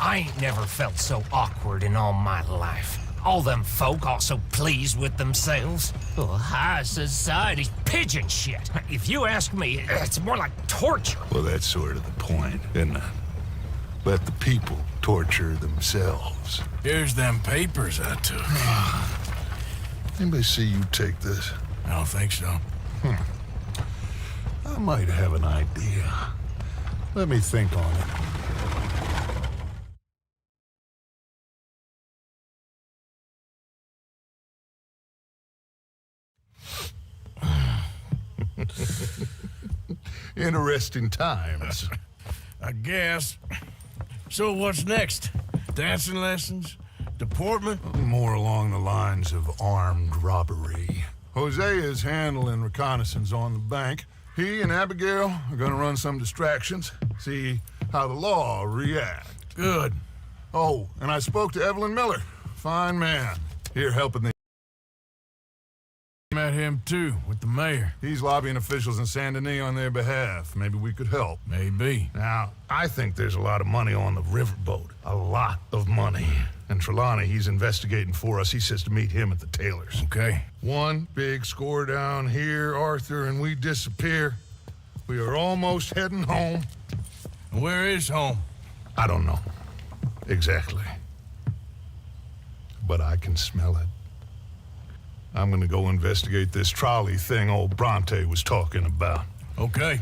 I ain't never felt so awkward in all my life. All them folk all so pleased with themselves. Oh, high society pigeon shit. If you ask me, it's more like torture. Well, that's sort of the point, isn't it? Let the people torture themselves. Here's them papers I took. Anybody see you take this? I don't think so. I might have an idea. Let me think on it. Interesting times. I guess. So what's next? Dancing lessons? Deportment? More along the lines of armed robbery. Jose is handling reconnaissance on the bank. He and Abigail are gonna run some distractions, see how the law react. Good. Oh, and I spoke to Evelyn Miller. Fine man. Here helping the... Met him too, with the mayor. He's lobbying officials in Saint Denis on their behalf. Maybe we could help. Maybe. Now, I think there's a lot of money on the riverboat. A lot of money. And Trelawney, he's investigating for us. He says to meet him at the Taylor's. Okay. One big score down here, Arthur, and we disappear. We are almost heading home. Where is home? I don't know. Exactly. But I can smell it. I'm gonna go investigate this trolley thing old Bronte was talking about. Okay.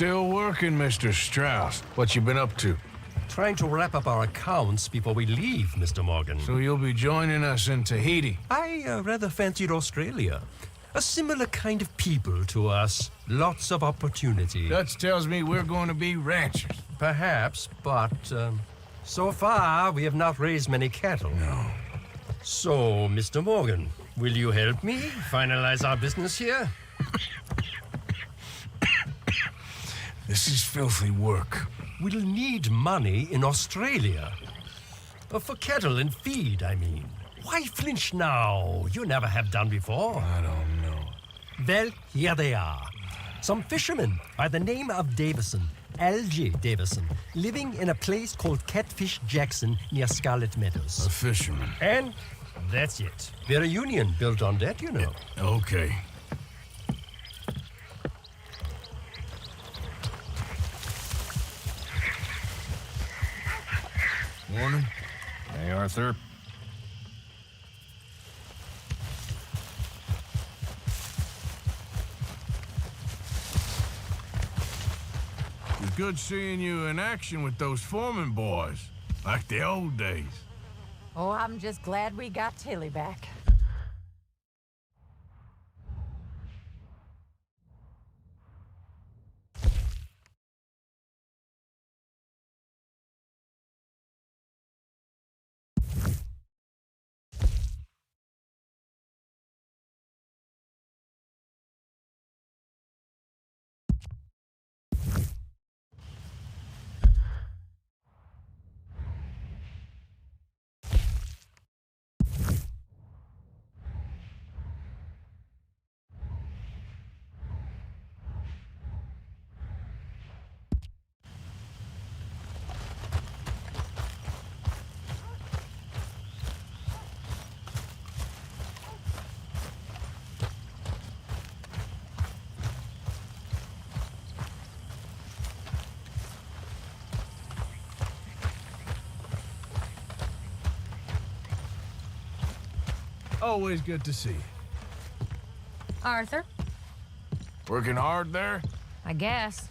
Still working, Mr. Strauss. What you been up to? Trying to wrap up our accounts before we leave, Mr. Morgan. So you'll be joining us in Tahiti? I rather fancied Australia. A similar kind of people to us. Lots of opportunity. Dutch tells me we're going to be ranchers. Perhaps, but so far we have not raised many cattle. No. So, Mr. Morgan, will you help me finalize our business here? This is filthy work. We'll need money in Australia. For cattle and feed, I mean. Why flinch now? You never have done before. I don't know. Well, here they are. Some fishermen by the name of Davison, L.J. Davison, living in a place called Catfish Jackson near Scarlet Meadows. A fisherman. And that's it. We're a union built on that, you know. Okay. Morning. Hey, Arthur. It was good seeing you in action with those foreman boys, like the old days. Oh, I'm just glad we got Tilly back. Always good to see you. Arthur? Working hard there? I guess.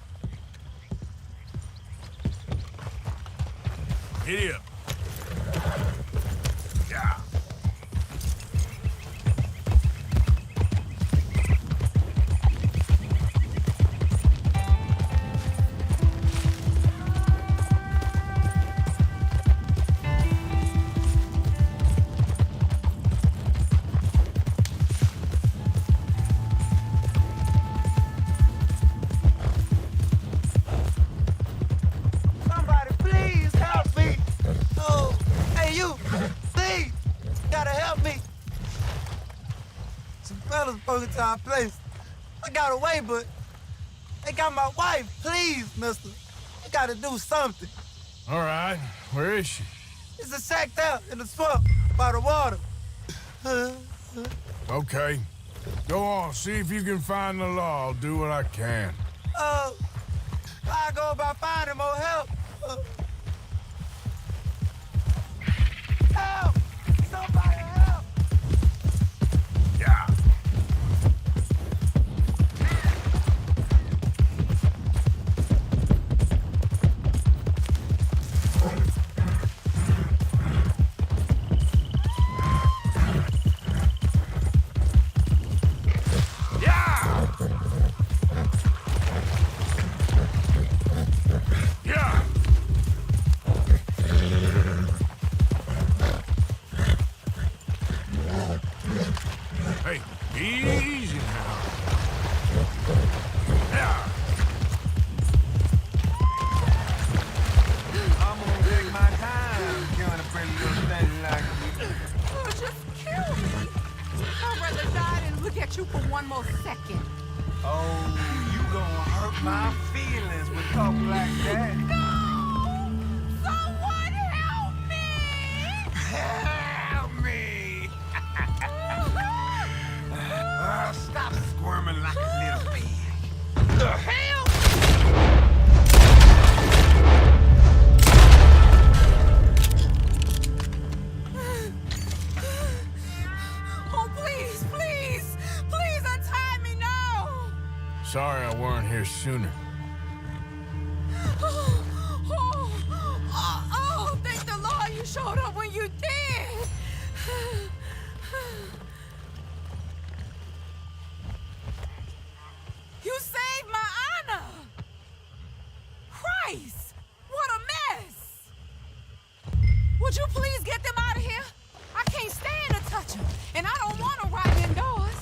Giddy up. Yeah. Somebody please help me. Oh, hey you, please, gotta help me. Some fellas broke into our place. I got away, but they got my wife. Please, mister, you gotta do something. All right. Where is she? It's a shack out in the swamp by the water. Okay. Go on. See if you can find the law. I'll do what I can. I go about finding more help. Help! Somebody help! Yeah. Yeah! Hey, easy now. Yeah. I'm gonna take my time killing a pretty little thing like you. Oh, just kill me. I'd rather die than look at you for one more second. Oh, you gonna hurt my feelings with talk like that. No! Someone help me! Help me! Stop squirming like a little pig. Help! Oh, please, please! Please untie me now! Sorry I weren't here sooner. showed up when you did. You saved my honor. Christ, what a mess. Would you please get them out of here? I can't stand to touch them, and I don't want to ride indoors.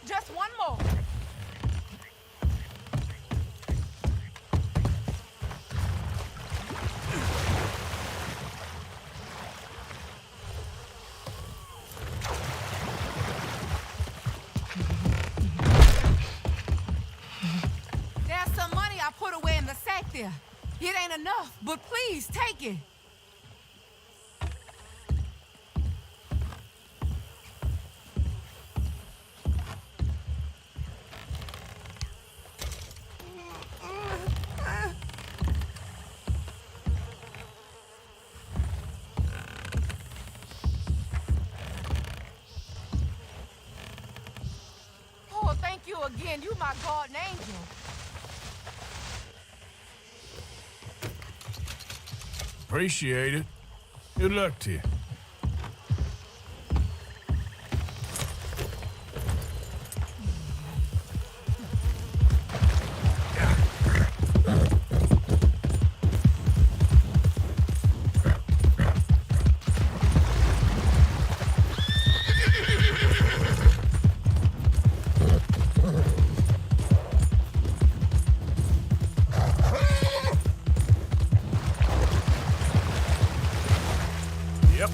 Just one more. There's some money I put away in the sack there. It ain't enough, but please take it. Oh, thank you again. You my guardian angel. Appreciate it. Good luck to you. Yep.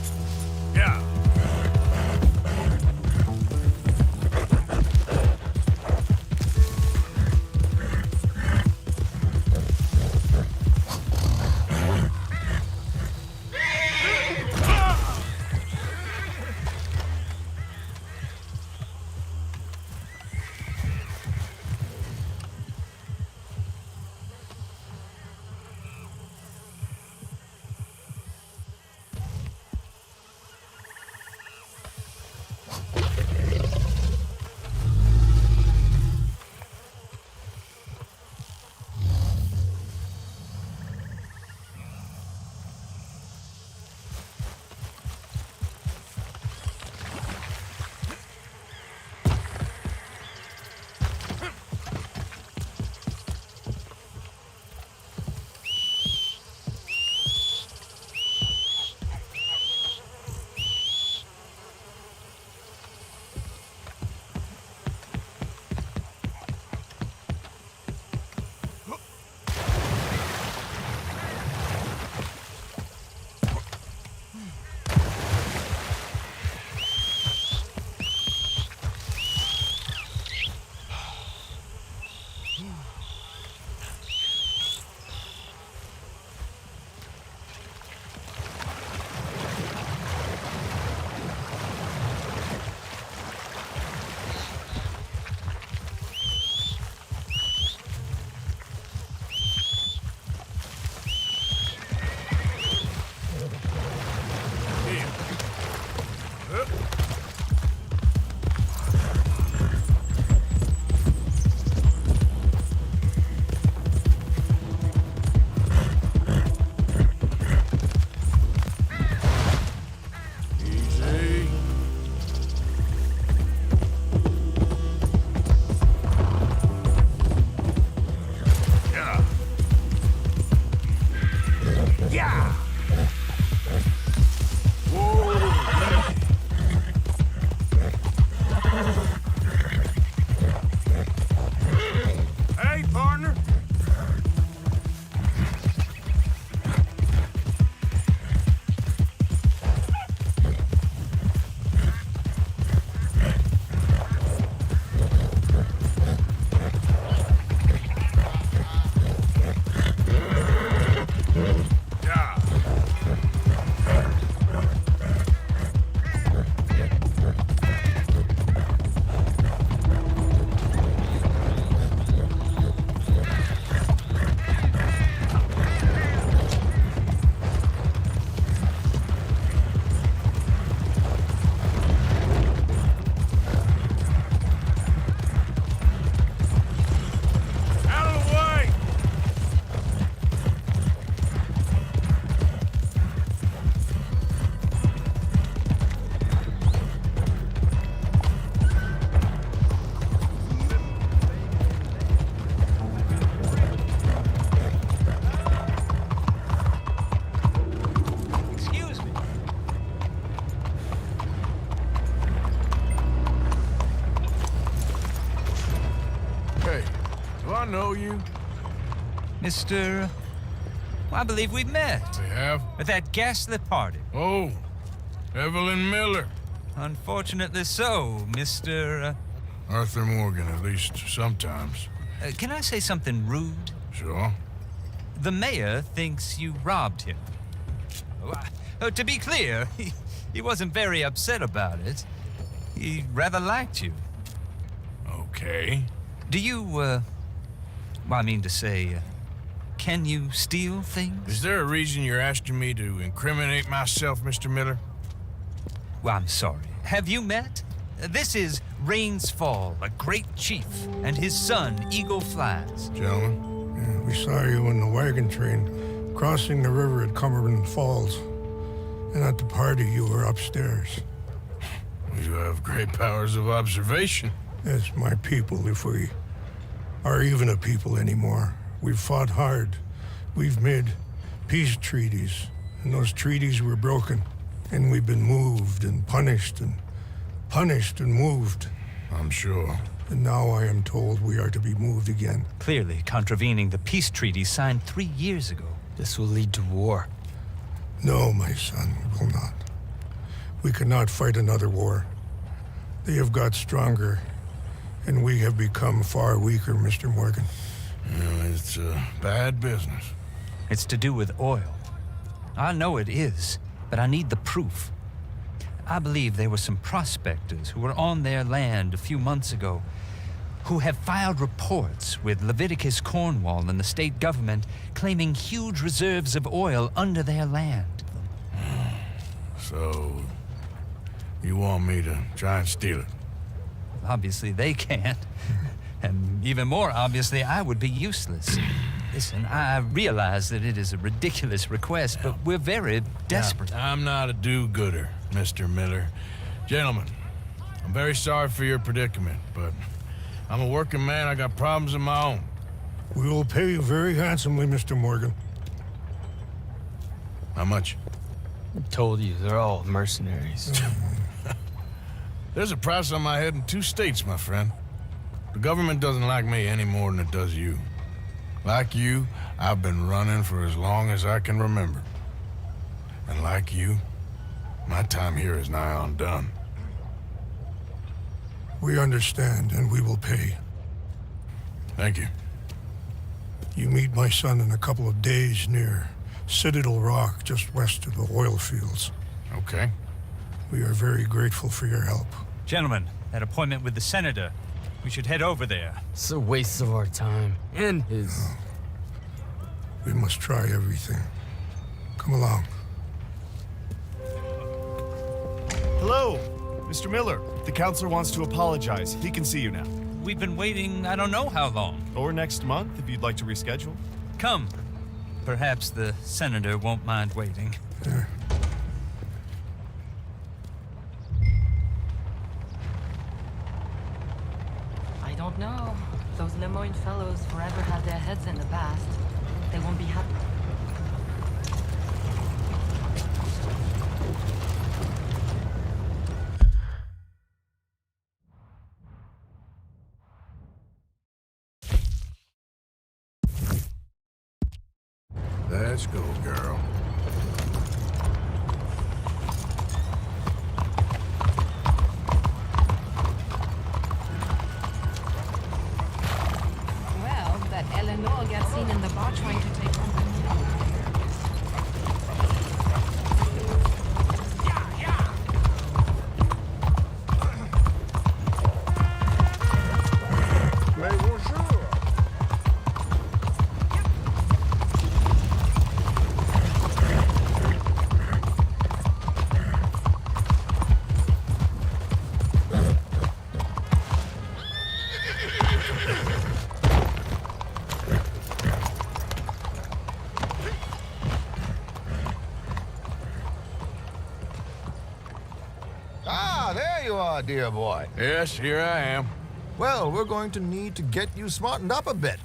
Mr. I believe we met. We have? At that ghastly party. Oh, Evelyn Miller. Unfortunately so, Mr. Arthur Morgan, at least sometimes. Can I say something rude? Sure. The mayor thinks you robbed him. To be clear, he wasn't very upset about it. He rather liked you. Okay. Do you, well, I mean to say, can you steal things? Is there a reason you're asking me to incriminate myself, Mr. Miller? Well, I'm sorry. Have you met? This is Rains Fall, a great chief, and his son, Eagle Flies. Gentlemen, yeah, we saw you in the wagon train crossing the river at Cumberland Falls. And at the party, you were upstairs. You have great powers of observation. It's my people, if we are even a people anymore. We've fought hard. We've made peace treaties, and those treaties were broken. And we've been moved and punished and moved. I'm sure. And now I am told we are to be moved again. Clearly contravening the peace treaty signed 3 years ago. This will lead to war. No, my son, it will not. We cannot fight another war. They have got stronger, and we have become far weaker, Mr. Morgan. It's bad business. It's to do with oil. I know it is, but I need the proof. I believe there were some prospectors who were on their land a few months ago who have filed reports with Leviticus Cornwall and the state government claiming huge reserves of oil under their land. So, you want me to try and steal it? Obviously they can't. And even more obviously, I would be useless. Listen, I realize that it is a ridiculous request, but we're very desperate. Now, I'm not a do-gooder, Mr. Miller. Gentlemen, I'm very sorry for your predicament, but I'm a working man. I got problems of my own. We will pay you very handsomely, Mr. Morgan. How much? I told you, they're all mercenaries. There's a price on my head in 2 states, my friend. The government doesn't like me any more than it does you. Like you, I've been running for as long as I can remember. And like you, my time here is nigh on done. We understand, and we will pay. Thank you. You meet my son in a couple of days near Citadel Rock, just west of the oil fields. Okay. We are very grateful for your help. Gentlemen, that appointment with the senator. We should head over there. It's a waste of our time. And his. Oh. We must try everything. Come along. Hello, Mr. Miller. The counselor wants to apologize. He can see you now. We've been waiting I don't know how long. Or next month, if you'd like to reschedule. Come. Perhaps the senator won't mind waiting. Yeah. I don't know. Those Lemoyne fellows forever had their heads in the past. They won't be happy. Let's go, girl. Well, that Eleanor gets seen in the bar trying to take on the dear boy. Yes, here I am. Well, we're going to need to get you smartened up a bit.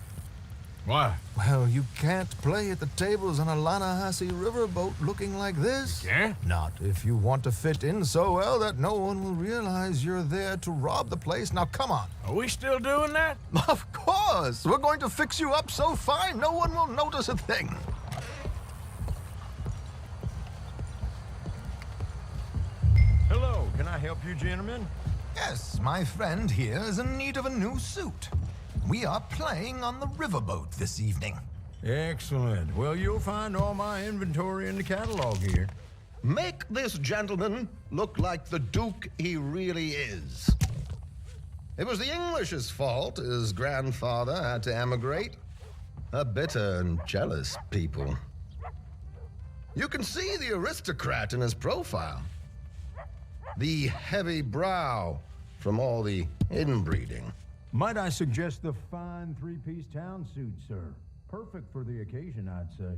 Why? Well, you can't play at the tables on a Lanahassee riverboat looking like this. You can't? Not if you want to fit in so well that no one will realize you're there to rob the place. Now, come on. Are we still doing that? Of course! We're going to fix you up so fine no one will notice a thing. Hello, can I help you, gentlemen? Yes, my friend here is in need of a new suit. We are playing on the riverboat this evening. Excellent. Well, you'll find all my inventory in the catalog here. Make this gentleman look like the Duke he really is. It was the English's fault his grandfather had to emigrate. A bitter and jealous people. You can see the aristocrat in his profile. The heavy brow from all the inbreeding. Might I suggest the fine three-piece town suit, sir? Perfect for the occasion, I'd say.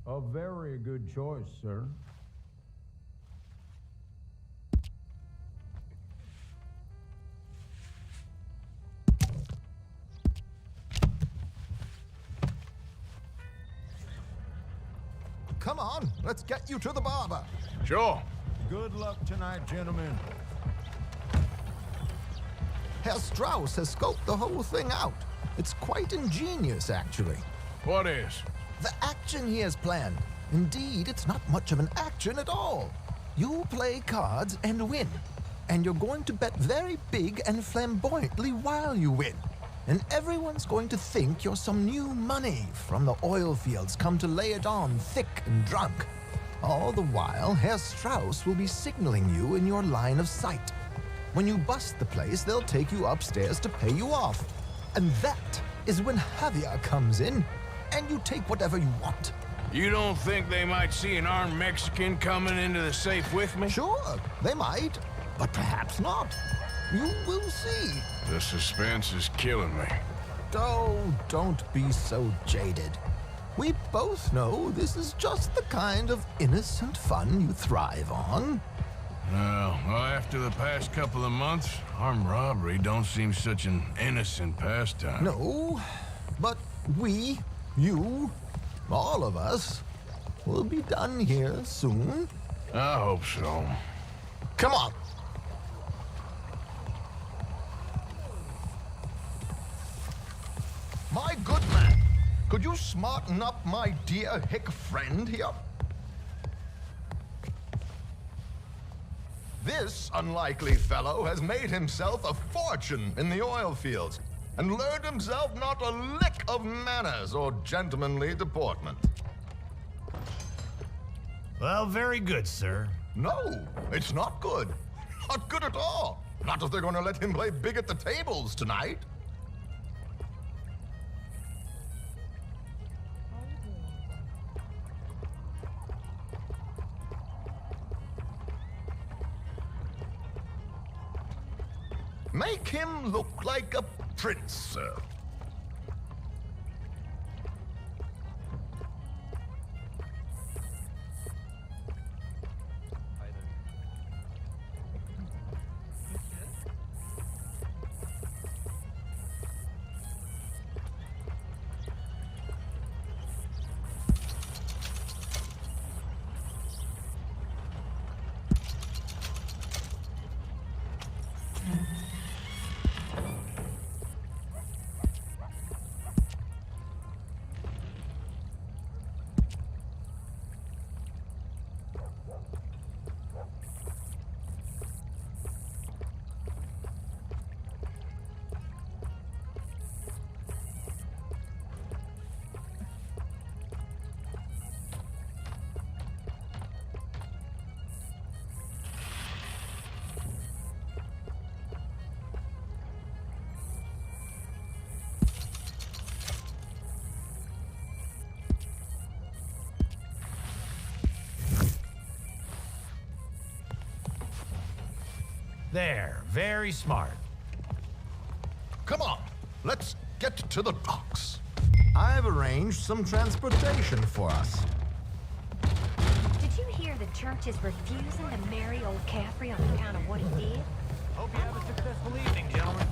A very good choice, sir. Come on, let's get you to the barber. Sure. Good luck tonight, gentlemen. Herr Strauss has scoped the whole thing out. It's quite ingenious, actually. What is? The action he has planned. Indeed, it's not much of an action at all. You play cards and win. And you're going to bet very big and flamboyantly while you win. And everyone's going to think you're some new money from the oil fields come to lay it on thick and drunk. All the while, Herr Strauss will be signaling you in your line of sight. When you bust the place, they'll take you upstairs to pay you off. And that is when Javier comes in, and you take whatever you want. You don't think they might see an armed Mexican coming into the safe with me? Sure, they might, but perhaps not. You will see. The suspense is killing me. Oh, don't be so jaded. We both know this is just the kind of innocent fun you thrive on. Well, after the past couple of months, armed robbery don't seem such an innocent pastime. No, but we, you, all of us, will be done here soon. I hope so. Come on. My good man, could you smarten up my dear hick friend here? This unlikely fellow has made himself a fortune in the oil fields and learned himself not a lick of manners or gentlemanly deportment. Well, very good, sir. No, it's not good. Not good at all. Not if they're going to let him play big at the tables tonight. Make him look like a prince, sir. There, very smart. Come on, let's get to the docks. I've arranged some transportation for us. Did you hear the church is refusing to marry old Caffrey on account of what he did? Hope you have a successful evening, gentlemen.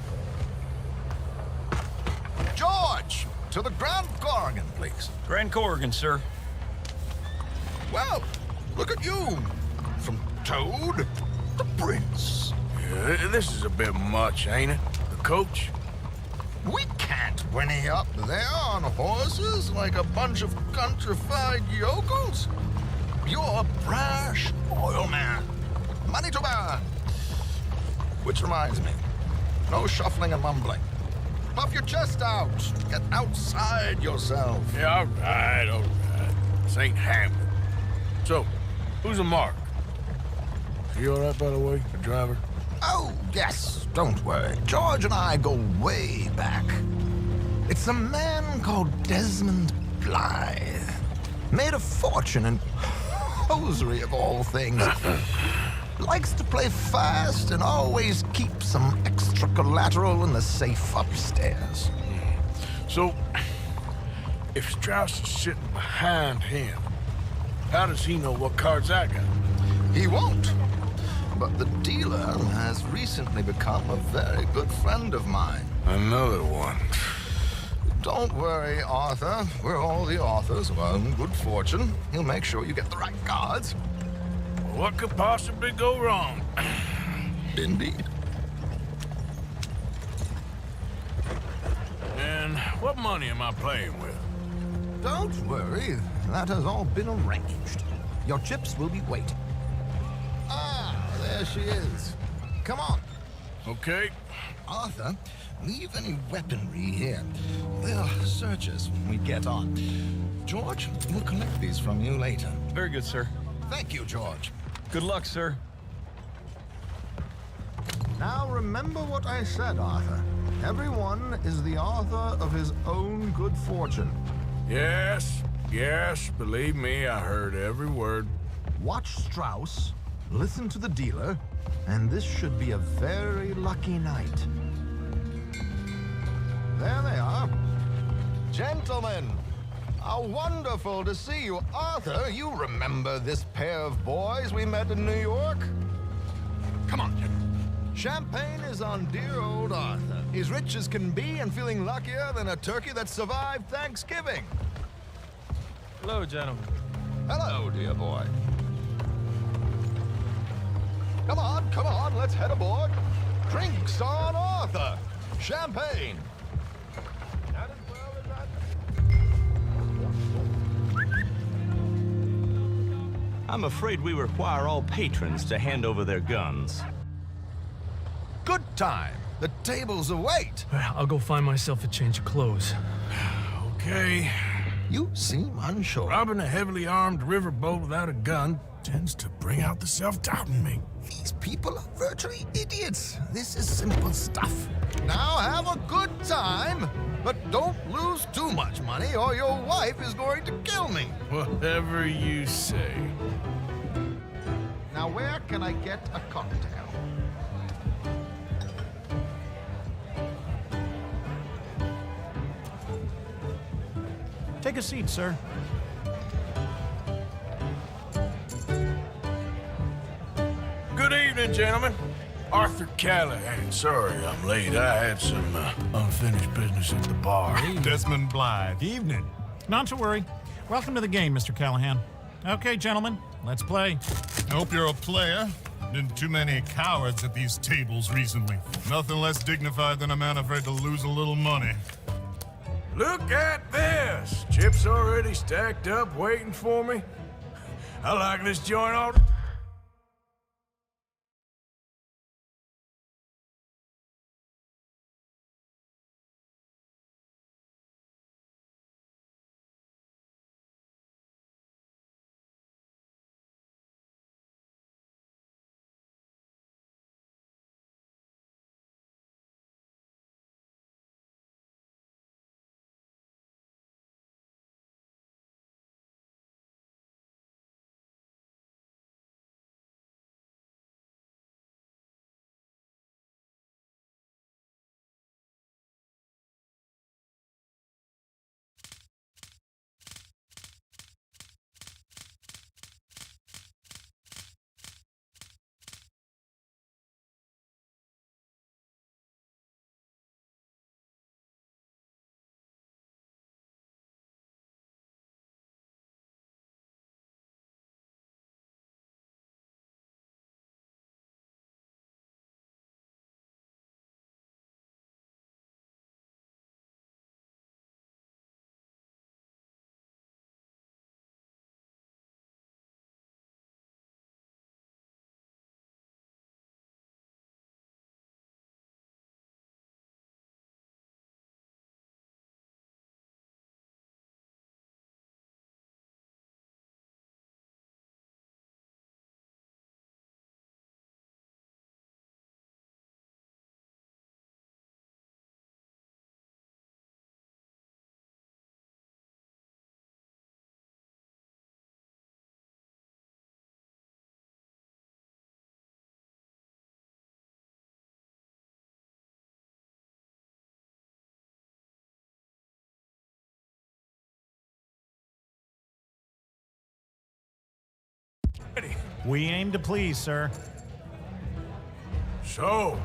George, to the Grand Corrigan, please. Grand Corrigan, sir. Well, look at you. From Toad to Prince. Yeah, this is a bit much, ain't it? The coach? We can't whinny up there on horses like a bunch of countrified yokels. You're a brash oil man. Money to burn. Which reminds me, no shuffling and mumbling. Puff your chest out. Get outside yourself. Yeah, all right. This ain't Hamlet. So, who's a mark? You all right, by the way, the driver? Oh, yes, don't worry. George and I go way back. It's a man called Desmond Blythe. Made a fortune in hosiery of all things. Likes to play fast and always keep some extra collateral in the safe upstairs. So, if Strauss is sitting behind him, how does he know what cards I got? He won't. But the dealer has recently become a very good friend of mine. Another one. Don't worry, Arthur. We're all the authors of our own good fortune. He'll make sure you get the right cards. What could possibly go wrong? Indeed. And what money am I playing with? Don't worry. That has all been arranged. Your chips will be waiting. Ah, there she is. Come on. Okay. Arthur, leave any weaponry here. They'll search us when we get on. George, we'll collect these from you later. Very good, sir. Thank you, George. Good luck, sir. Now remember what I said, Arthur. Everyone is the author of his own good fortune. Yes, believe me, I heard every word. Watch Strauss, listen to the dealer, and this should be a very lucky night. There they are. Gentlemen, how wonderful to see you. Arthur, you remember this pair of boys we met in New York? Come on, gentlemen. Champagne is on dear old Arthur. He's rich as can be and feeling luckier than a turkey that survived Thanksgiving. Hello, gentlemen. Hello, dear boy. Come on, let's head aboard. Drinks on Arthur. Champagne. Not as well as I'm afraid we require all patrons to hand over their guns. Good time. The tables await. I'll go find myself a change of clothes. Okay. You seem unsure. Robbing a heavily armed riverboat without a gun tends to bring out the self-doubt in me. These people are virtually idiots. This is simple stuff. Now have a good time, but don't lose too much money or your wife is going to kill me. Whatever you say. Now where can I get a cocktail? Take a seat, sir. Good evening, gentlemen. Arthur Callahan. Sorry I'm late. I had some unfinished business at the bar. Desmond Blythe. Evening. Not to worry. Welcome to the game, Mr. Callahan. Okay, gentlemen, let's play. I hope you're a player. Been too many cowards at these tables recently. Nothing less dignified than a man afraid to lose a little money. Look at this! Chips already stacked up, waiting for me. I like this joint already. We aim to please, sir. So,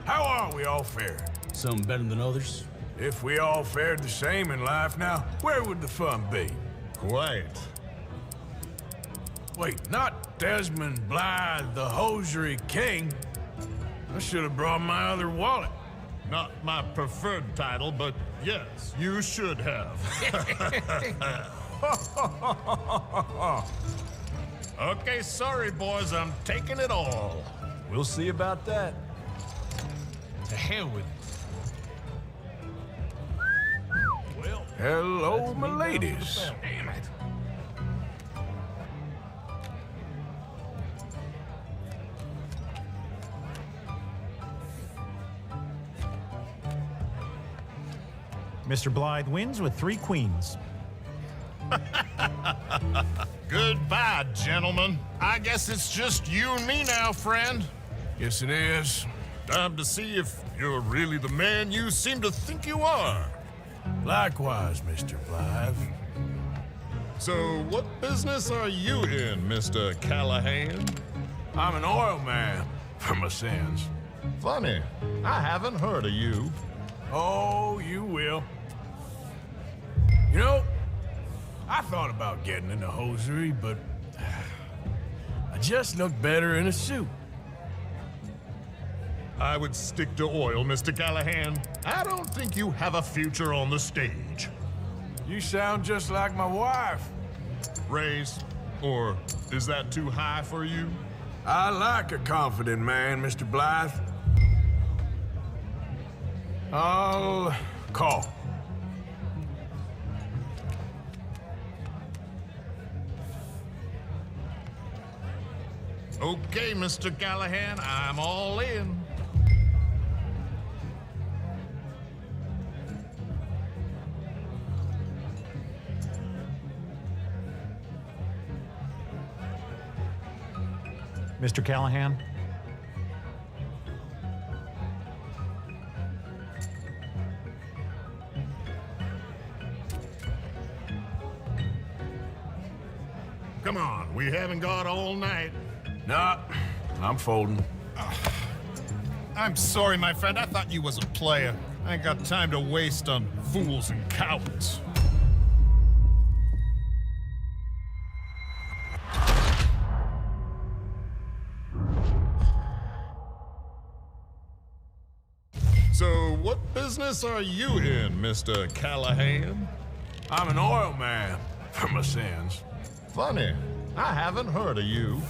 how are we all fared? Some better than others. If we all fared the same in life now, where would the fun be? Quiet. Wait, not Desmond Blythe, the hosiery king. I should have brought my other wallet. Not my preferred title, but yes, you should have. Okay, sorry, boys, I'm taking it all. We'll see about that. To hell with it. Well, hello, my ladies. Damn it. Mr. Blythe wins with 3 queens. Goodbye, gentlemen. I guess it's just you and me now, friend. Yes, it is. Time to see if you're really the man you seem to think you are. Likewise, Mr. Blythe. So, what business are you in, Mr. Callahan? I'm an oil man, for my sins. Funny, I haven't heard of you. Oh, you will. You know, I thought about getting into hosiery, but I just look better in a suit. I would stick to oil, Mr. Callahan. I don't think you have a future on the stage. You sound just like my wife. Raise, or is that too high for you? I like a confident man, Mr. Blythe. I'll call. Okay, Mr. Callahan, I'm all in. Mr. Callahan? Come on, we haven't got all night. Nah, I'm folding. I'm sorry, my friend. I thought you was a player. I ain't got time to waste on fools and cowards. So, what business are you in, Mr. Callahan? I'm an oil man, for my sins. Funny, I haven't heard of you.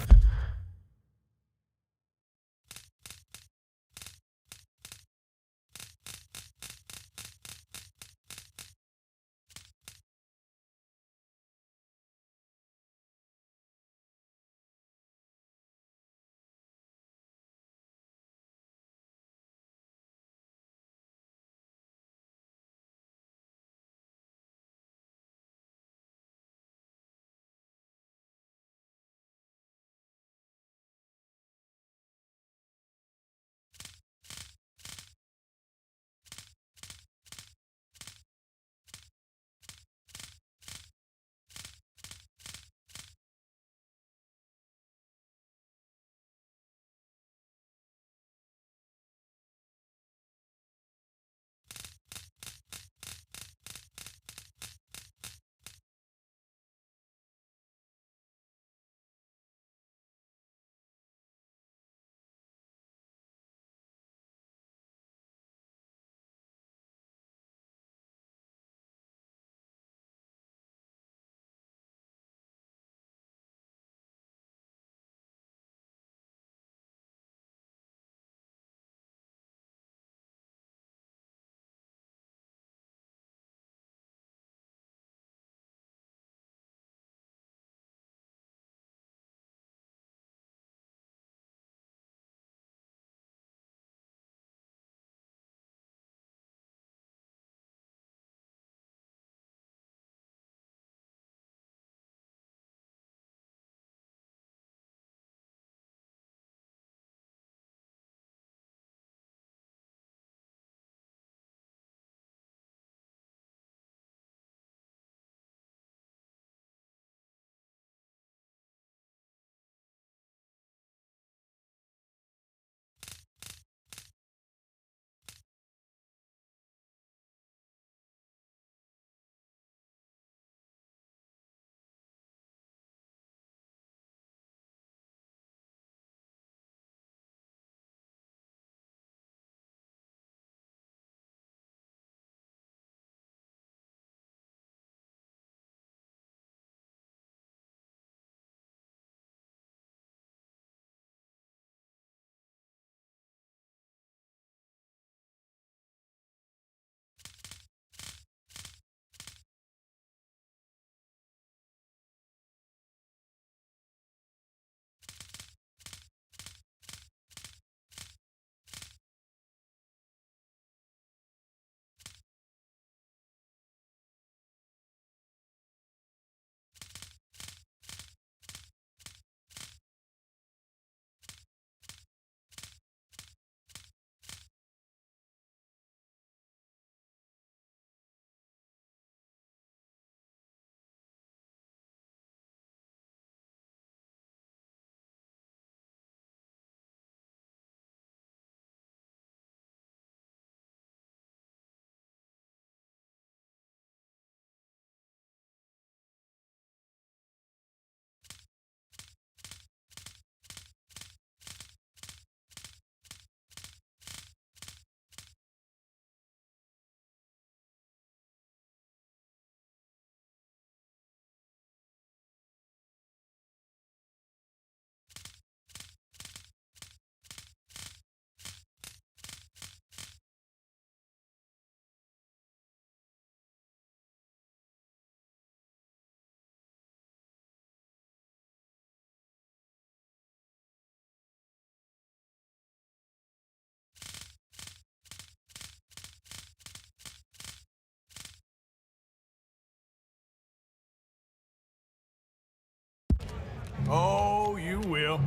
Oh, you will.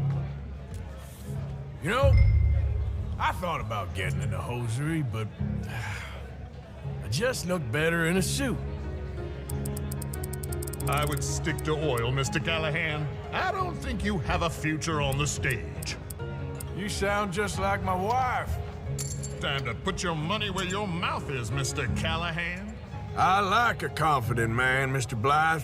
You know, I thought about getting into hosiery, but I just look better in a suit. I would stick to oil, Mr. Callahan. I don't think you have a future on the stage. You sound just like my wife. Time to put your money where your mouth is, Mr. Callahan. I like a confident man, Mr. Blythe.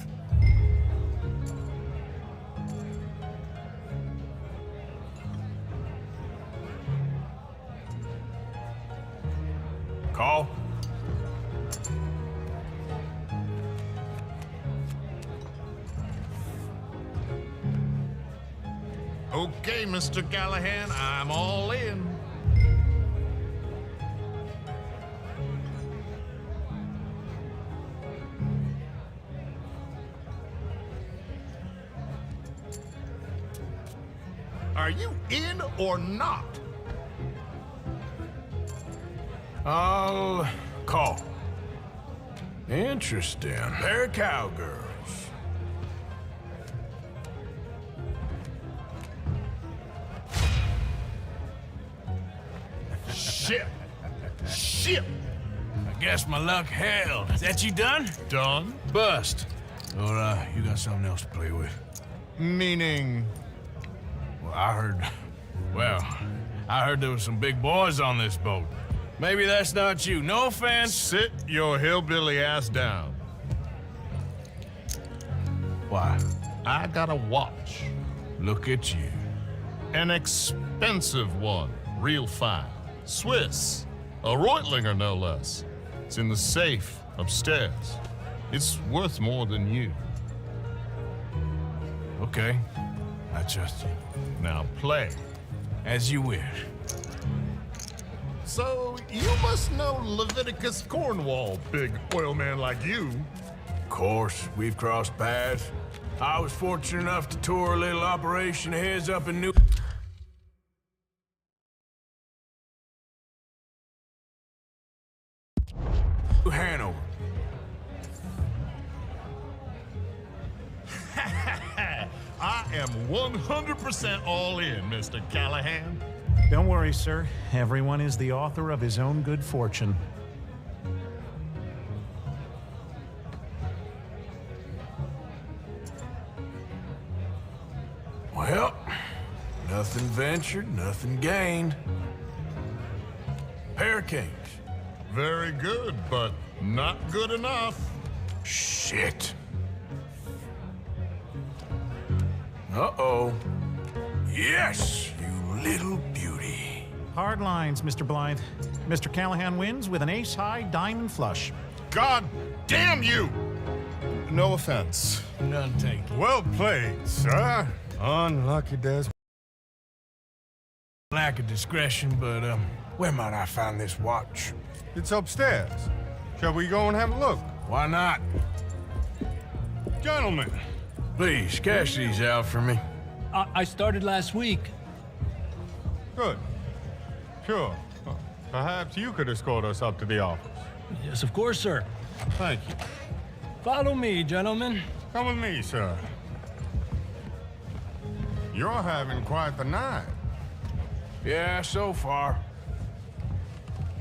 Call. Okay, Mr. Callahan, I'm all in. Are you in or not? I'll call. Interesting. They're cowgirls. Shit! Shit! I guess my luck held. Is that you done? Done? Bust. Or, you got something else to play with? Meaning? Well, I heard there was some big boys on this boat. Maybe that's not you. No offense. Sit your hillbilly ass down. Why? I got a watch. Look at you. An expensive one. Real fine. Swiss. A Reutlinger, no less. It's in the safe upstairs. It's worth more than you. Okay. I trust you. Now play. As you wish. So, you must know Leviticus Cornwall, big oil man like you. Of course, we've crossed paths. I was fortunate enough to tour a little operation of his up in New Hanover. I am 100% all in, Mr. Callahan. Don't worry, sir. Everyone is the author of his own good fortune. Well, nothing ventured, nothing gained. Pair of kings. Very good, but not good enough. Shit. Uh-oh. Yes, you little beauty. Hard lines, Mr. Blythe. Mr. Callahan wins with an ace-high diamond flush. God damn you! No offense. None taken. Well played, sir. Unlucky Des. Lack of discretion, but, where might I find this watch? It's upstairs. Shall we go and have a look? Why not? Gentlemen. Please, cash these out for me. I started last week. Good. Sure. Perhaps you could escort us up to the office. Yes, of course, sir. Thank you. Follow me, gentlemen. Come with me, sir. You're having quite the night. Yeah, so far.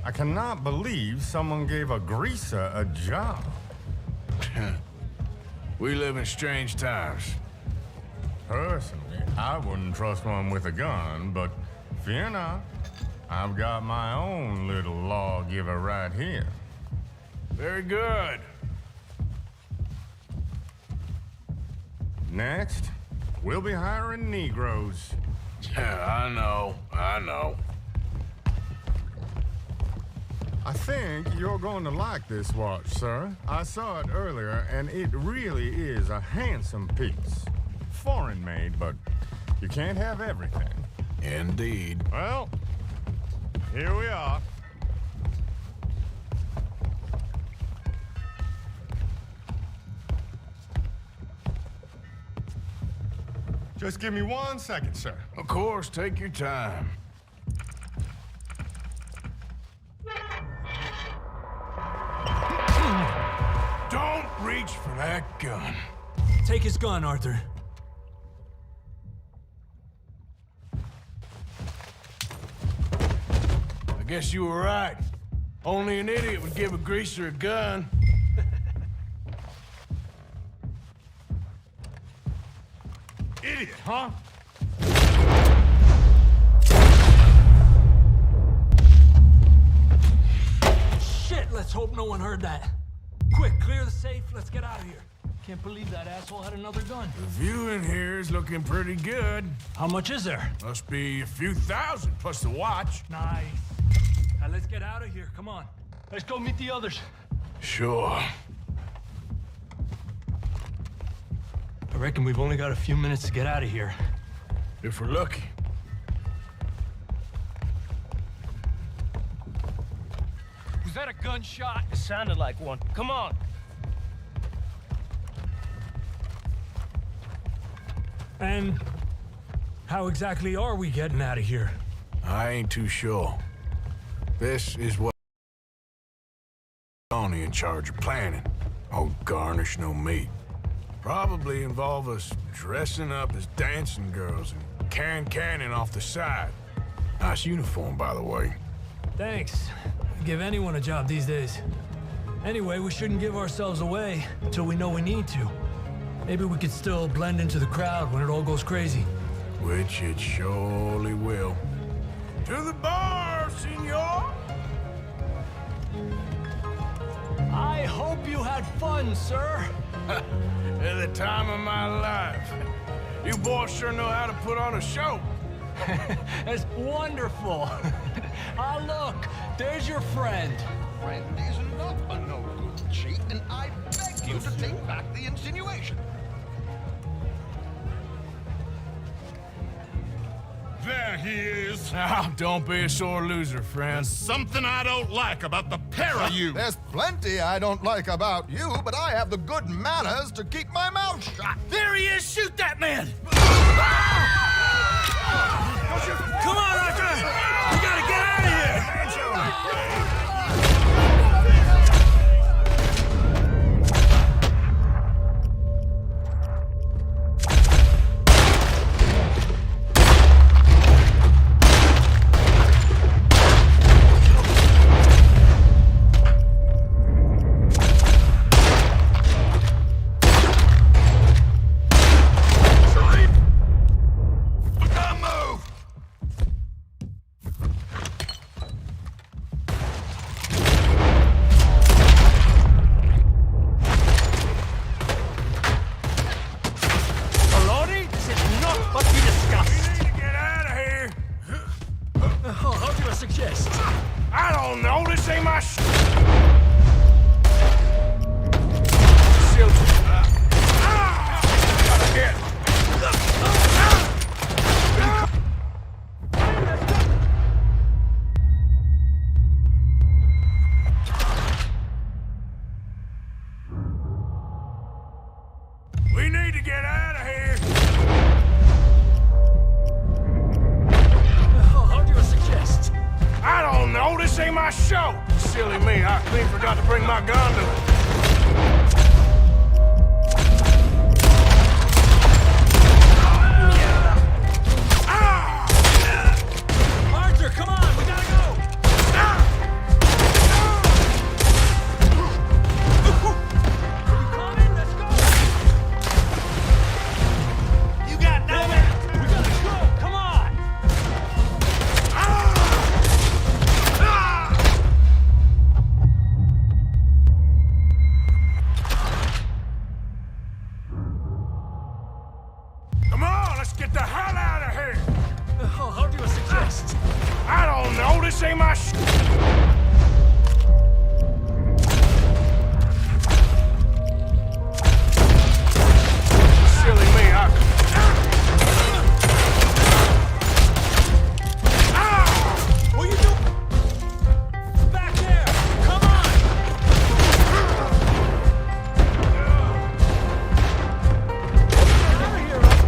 I cannot believe someone gave a greaser a job. We live in strange times. Personally, I wouldn't trust one with a gun, but fear not. I've got my own little lawgiver right here. Very good. Next, we'll be hiring Negroes. Yeah, I know. I think you're going to like this watch, sir. I saw it earlier, and it really is a handsome piece. Foreign made, but you can't have everything. Indeed. Well, here we are. Just give me 1 second, sir. Of course, take your time. Don't reach for that gun. Take his gun, Arthur. Guess you were right. Only an idiot would give a greaser a gun. Idiot, huh? Shit, let's hope no one heard that. Quick, clear the safe, let's get out of here. Can't believe that asshole had another gun. The view in here is looking pretty good. How much is there? Must be a few thousand, plus the watch. Nice. Now let's get out of here, come on. Let's go meet the others. Sure. I reckon we've only got a few minutes to get out of here. If we're lucky. Was that a gunshot? It sounded like one. Come on. And how exactly are we getting out of here? I ain't too sure. This is what Tony in charge of planning. Oh, garnish no meat. Probably involve us dressing up as dancing girls and canning off the side. Nice uniform, by the way. Thanks. Give anyone a job these days. Anyway, we shouldn't give ourselves away until we know we need to. Maybe we could still blend into the crowd when it all goes crazy. Which it surely will. To the bar, senor! I hope you had fun, sir. At the time of my life. You boys sure know how to put on a show. That's wonderful. Ah, look, there's your friend. Friend is not a no-good cheat, and I beg you to take back the insinuation. There he is. Now, don't be a sore loser, friend. There's something I don't like about the pair of you. There's plenty I don't like about you, but I have the good manners to keep my mouth shut. There he is! Shoot that man! Come on, Roger! We gotta get out of here! We need to get out of here! How do you suggest? I don't know, this ain't my show! Silly me, I clean forgot to bring my gun to it. Arthur, come on, we gotta go! Get the hell out of here! How do you suggest? I don't know, this ain't my Silly me, What you doing? Back there! Come on! Get out of here, right?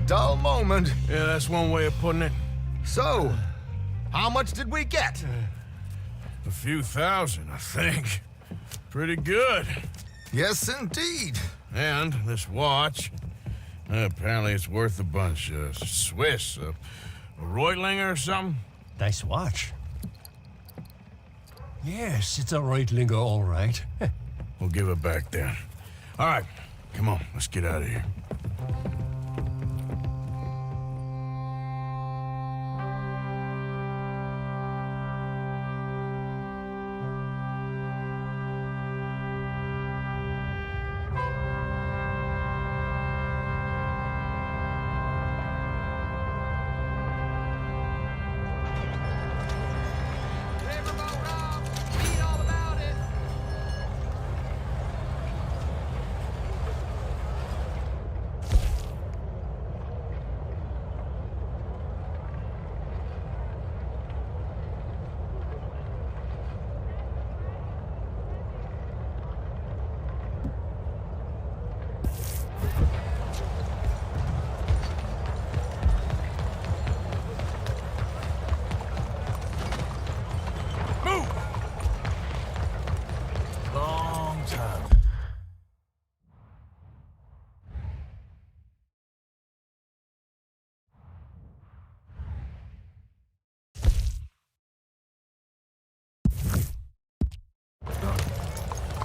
dull moment. Yeah, that's one way of putting it. So, how much did we get? A few thousand, I think. Pretty good. Yes, indeed. And this watch, apparently it's worth a bunch. Swiss, a Reutlinger or something? Nice watch. Yes, it's a Reutlinger, all right. We'll give it back then. All right, come on, let's get out of here.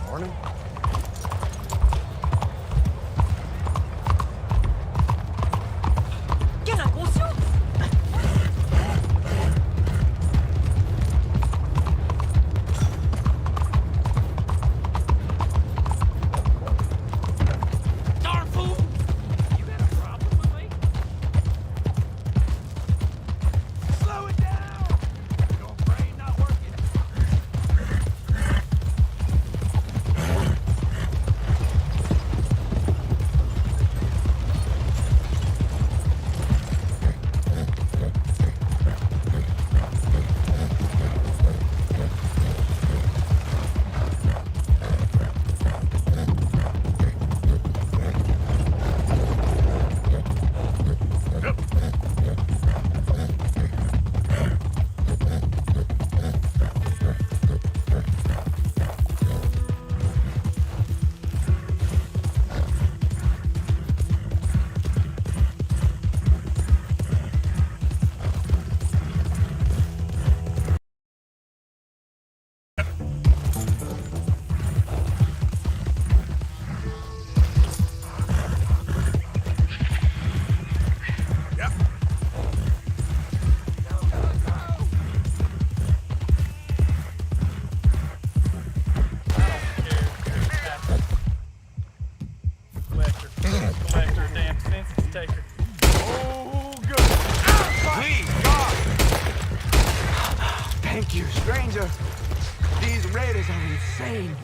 Morning. Thank you, stranger. These raiders are insane.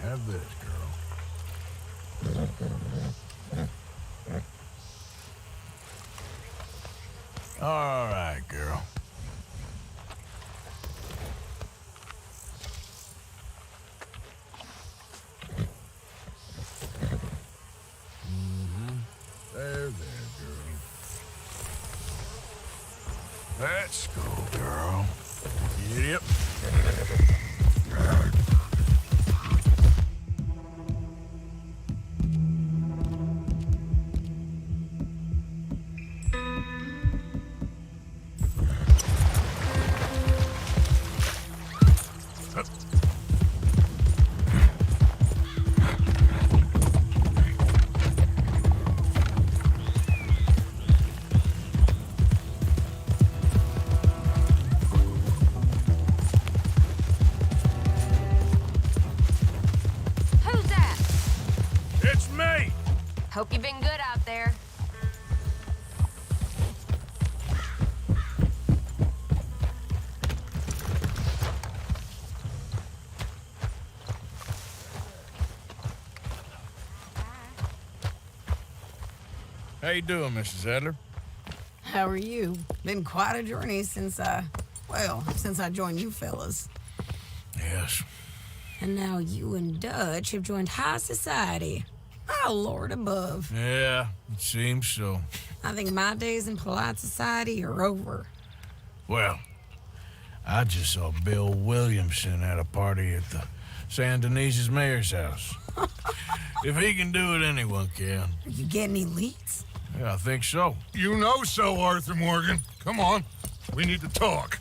Have this, girl. All right, girl. There, girl. Let's go, girl. Yep. Hope you've been good out there. How you doing, Mrs. Adler? How are you? Been quite a journey since I joined you fellas. Yes. And now you and Dutch have joined high society. Oh, Lord above. Yeah, it seems so. I think my days in polite society are over. Well, I just saw Bill Williamson at a party at the San Denise's mayor's house. If he can do it, anyone can. Are you getting any leads? Yeah, I think so. You know so, Arthur Morgan. Come on. We need to talk.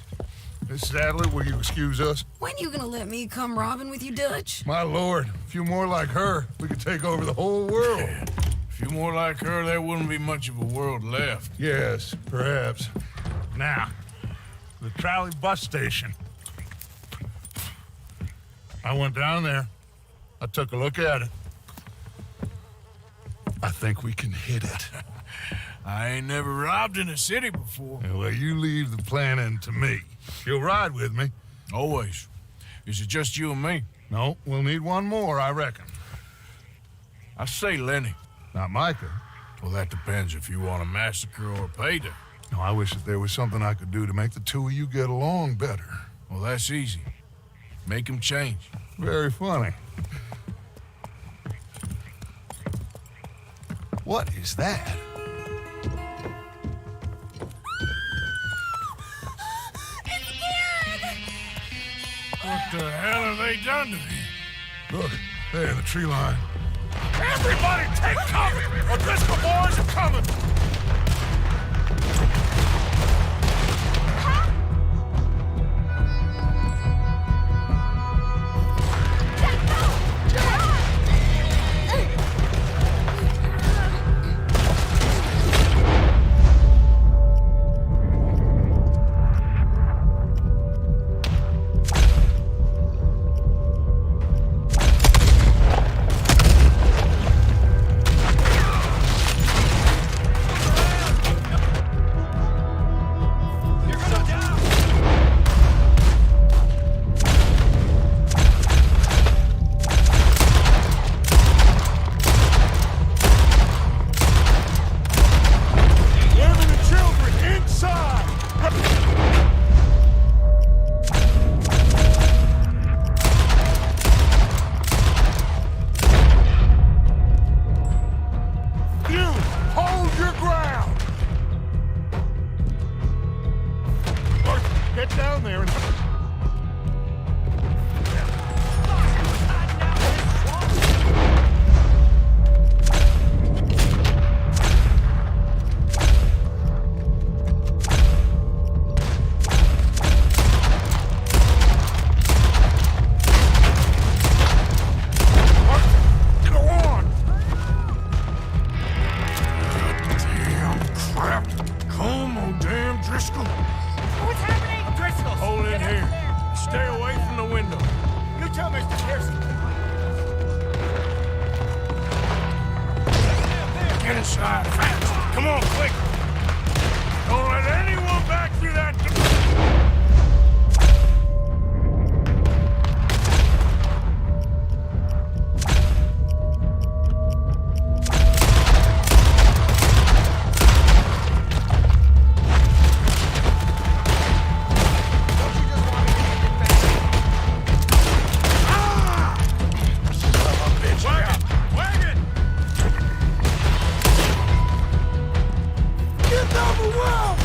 Mrs. Adler, will you excuse us? When you gonna let me come robbing with you, Dutch? My lord, a few more like her, we could take over the whole world. Yeah. A few more like her, there wouldn't be much of a world left. Yes, perhaps. Now, the trolley bus station. I went down there. I took a look at it. I think we can hit it. I ain't never robbed in a city before. Yeah, well, you leave the planning to me. You'll ride with me? Always. Is it just you and me? No, we'll need one more, I reckon. I say Lenny. Not Micah. Well, that depends if you want a massacre or a payday. No, I wish that there was something I could do to make the two of you get along better. Well, that's easy. Make them change. Very funny. What is that? What the hell have they done to me? Look, there, the tree line. Everybody take cover! O'Driscoll boys are coming!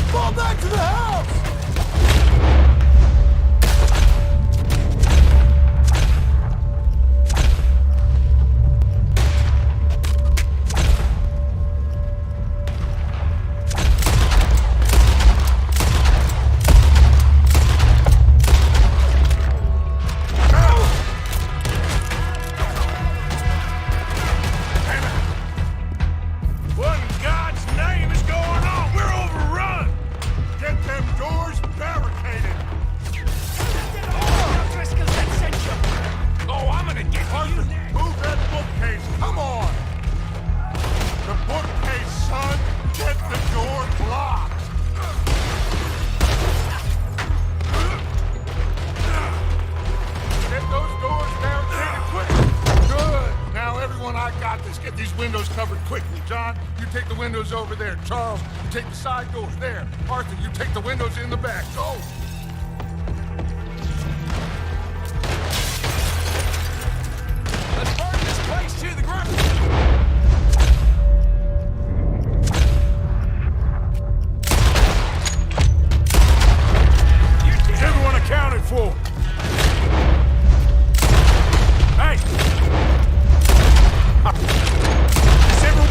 Fall back everyone, I got this. Get these windows covered quickly. John, you take the windows over there. Charles, you take the side doors there. Arthur, you take the windows in the back. Go! Let's burn this place to the ground! Is everyone accounted for? Hey! Is everyone...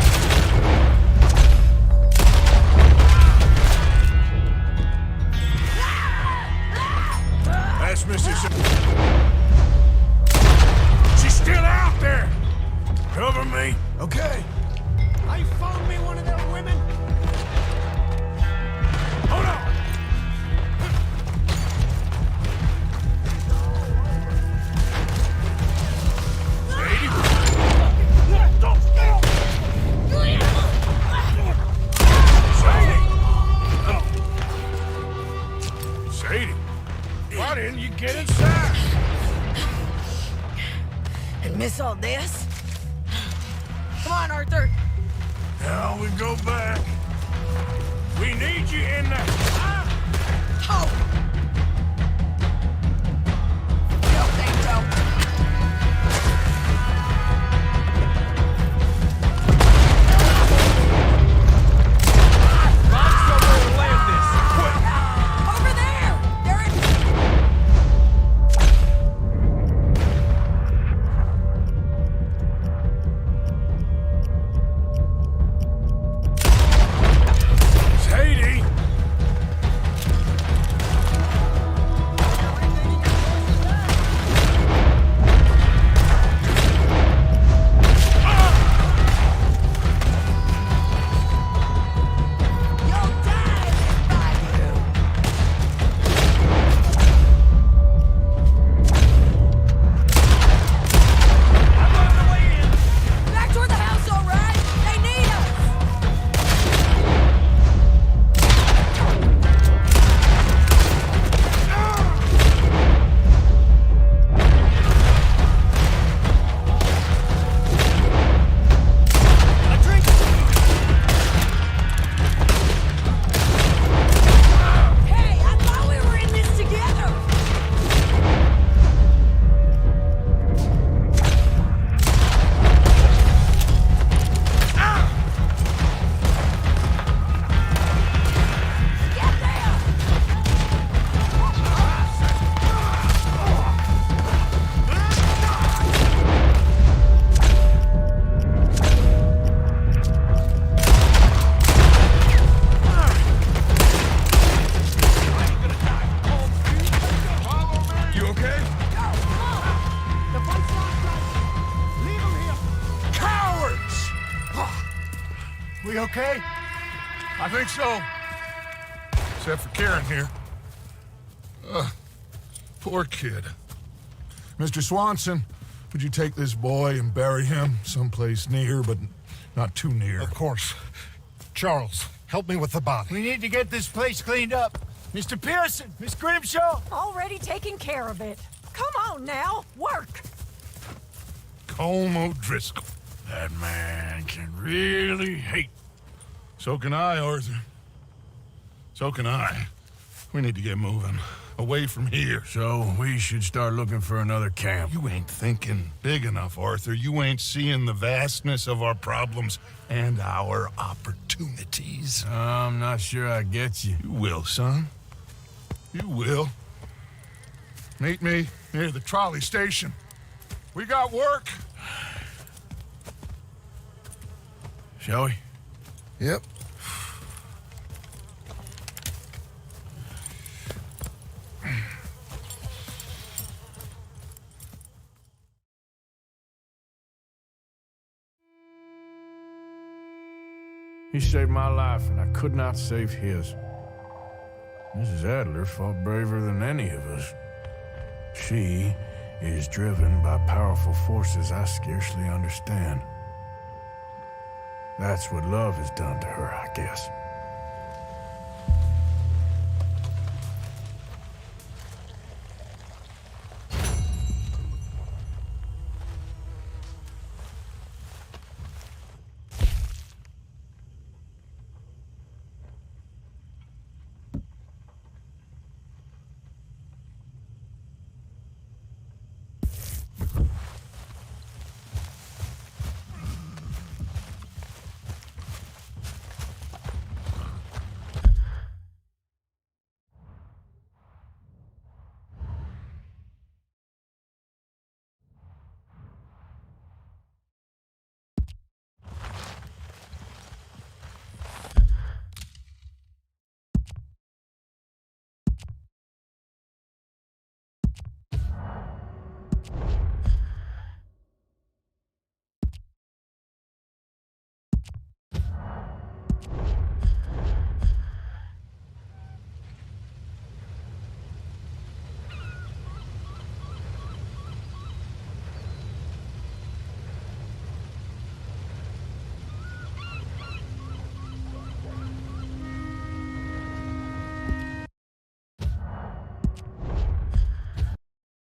That's Mrs. She's still out there! Cover me. Okay. I found me one of them women. Hold on! Sadie, why didn't you get inside? And miss all this? Come on, Arthur. Now we go back. We need you in there. Oh! No, thank you. Over there! They're in... Sadie! Back toward the house, all right? They need us! A drink! Hey, I thought we were in this together! Get there! You okay? The fight's not done. Leave him here. Cowards! We okay? I think so. Except for Karen here. Poor kid. Mr. Swanson, would you take this boy and bury him someplace near, but not too near? Of course. Charles, help me with the body. We need to get this place cleaned up. Mr. Pearson, Miss Grimshaw. Already taking care of it. Come on now, work. Colm O'Driscoll. That man can really hate. So can I, Arthur. So can I. We need to get moving. Away from here. So we should start looking for another camp. You ain't thinking big enough, Arthur. You ain't seeing the vastness of our problems and our opportunities. I'm not sure I get you. You will, son. You will. Meet me near the trolley station. We got work. Shall we? Yep. He saved my life, and I could not save his. Mrs. Adler fought braver than any of us. She is driven by powerful forces I scarcely understand. That's what love has done to her, I guess.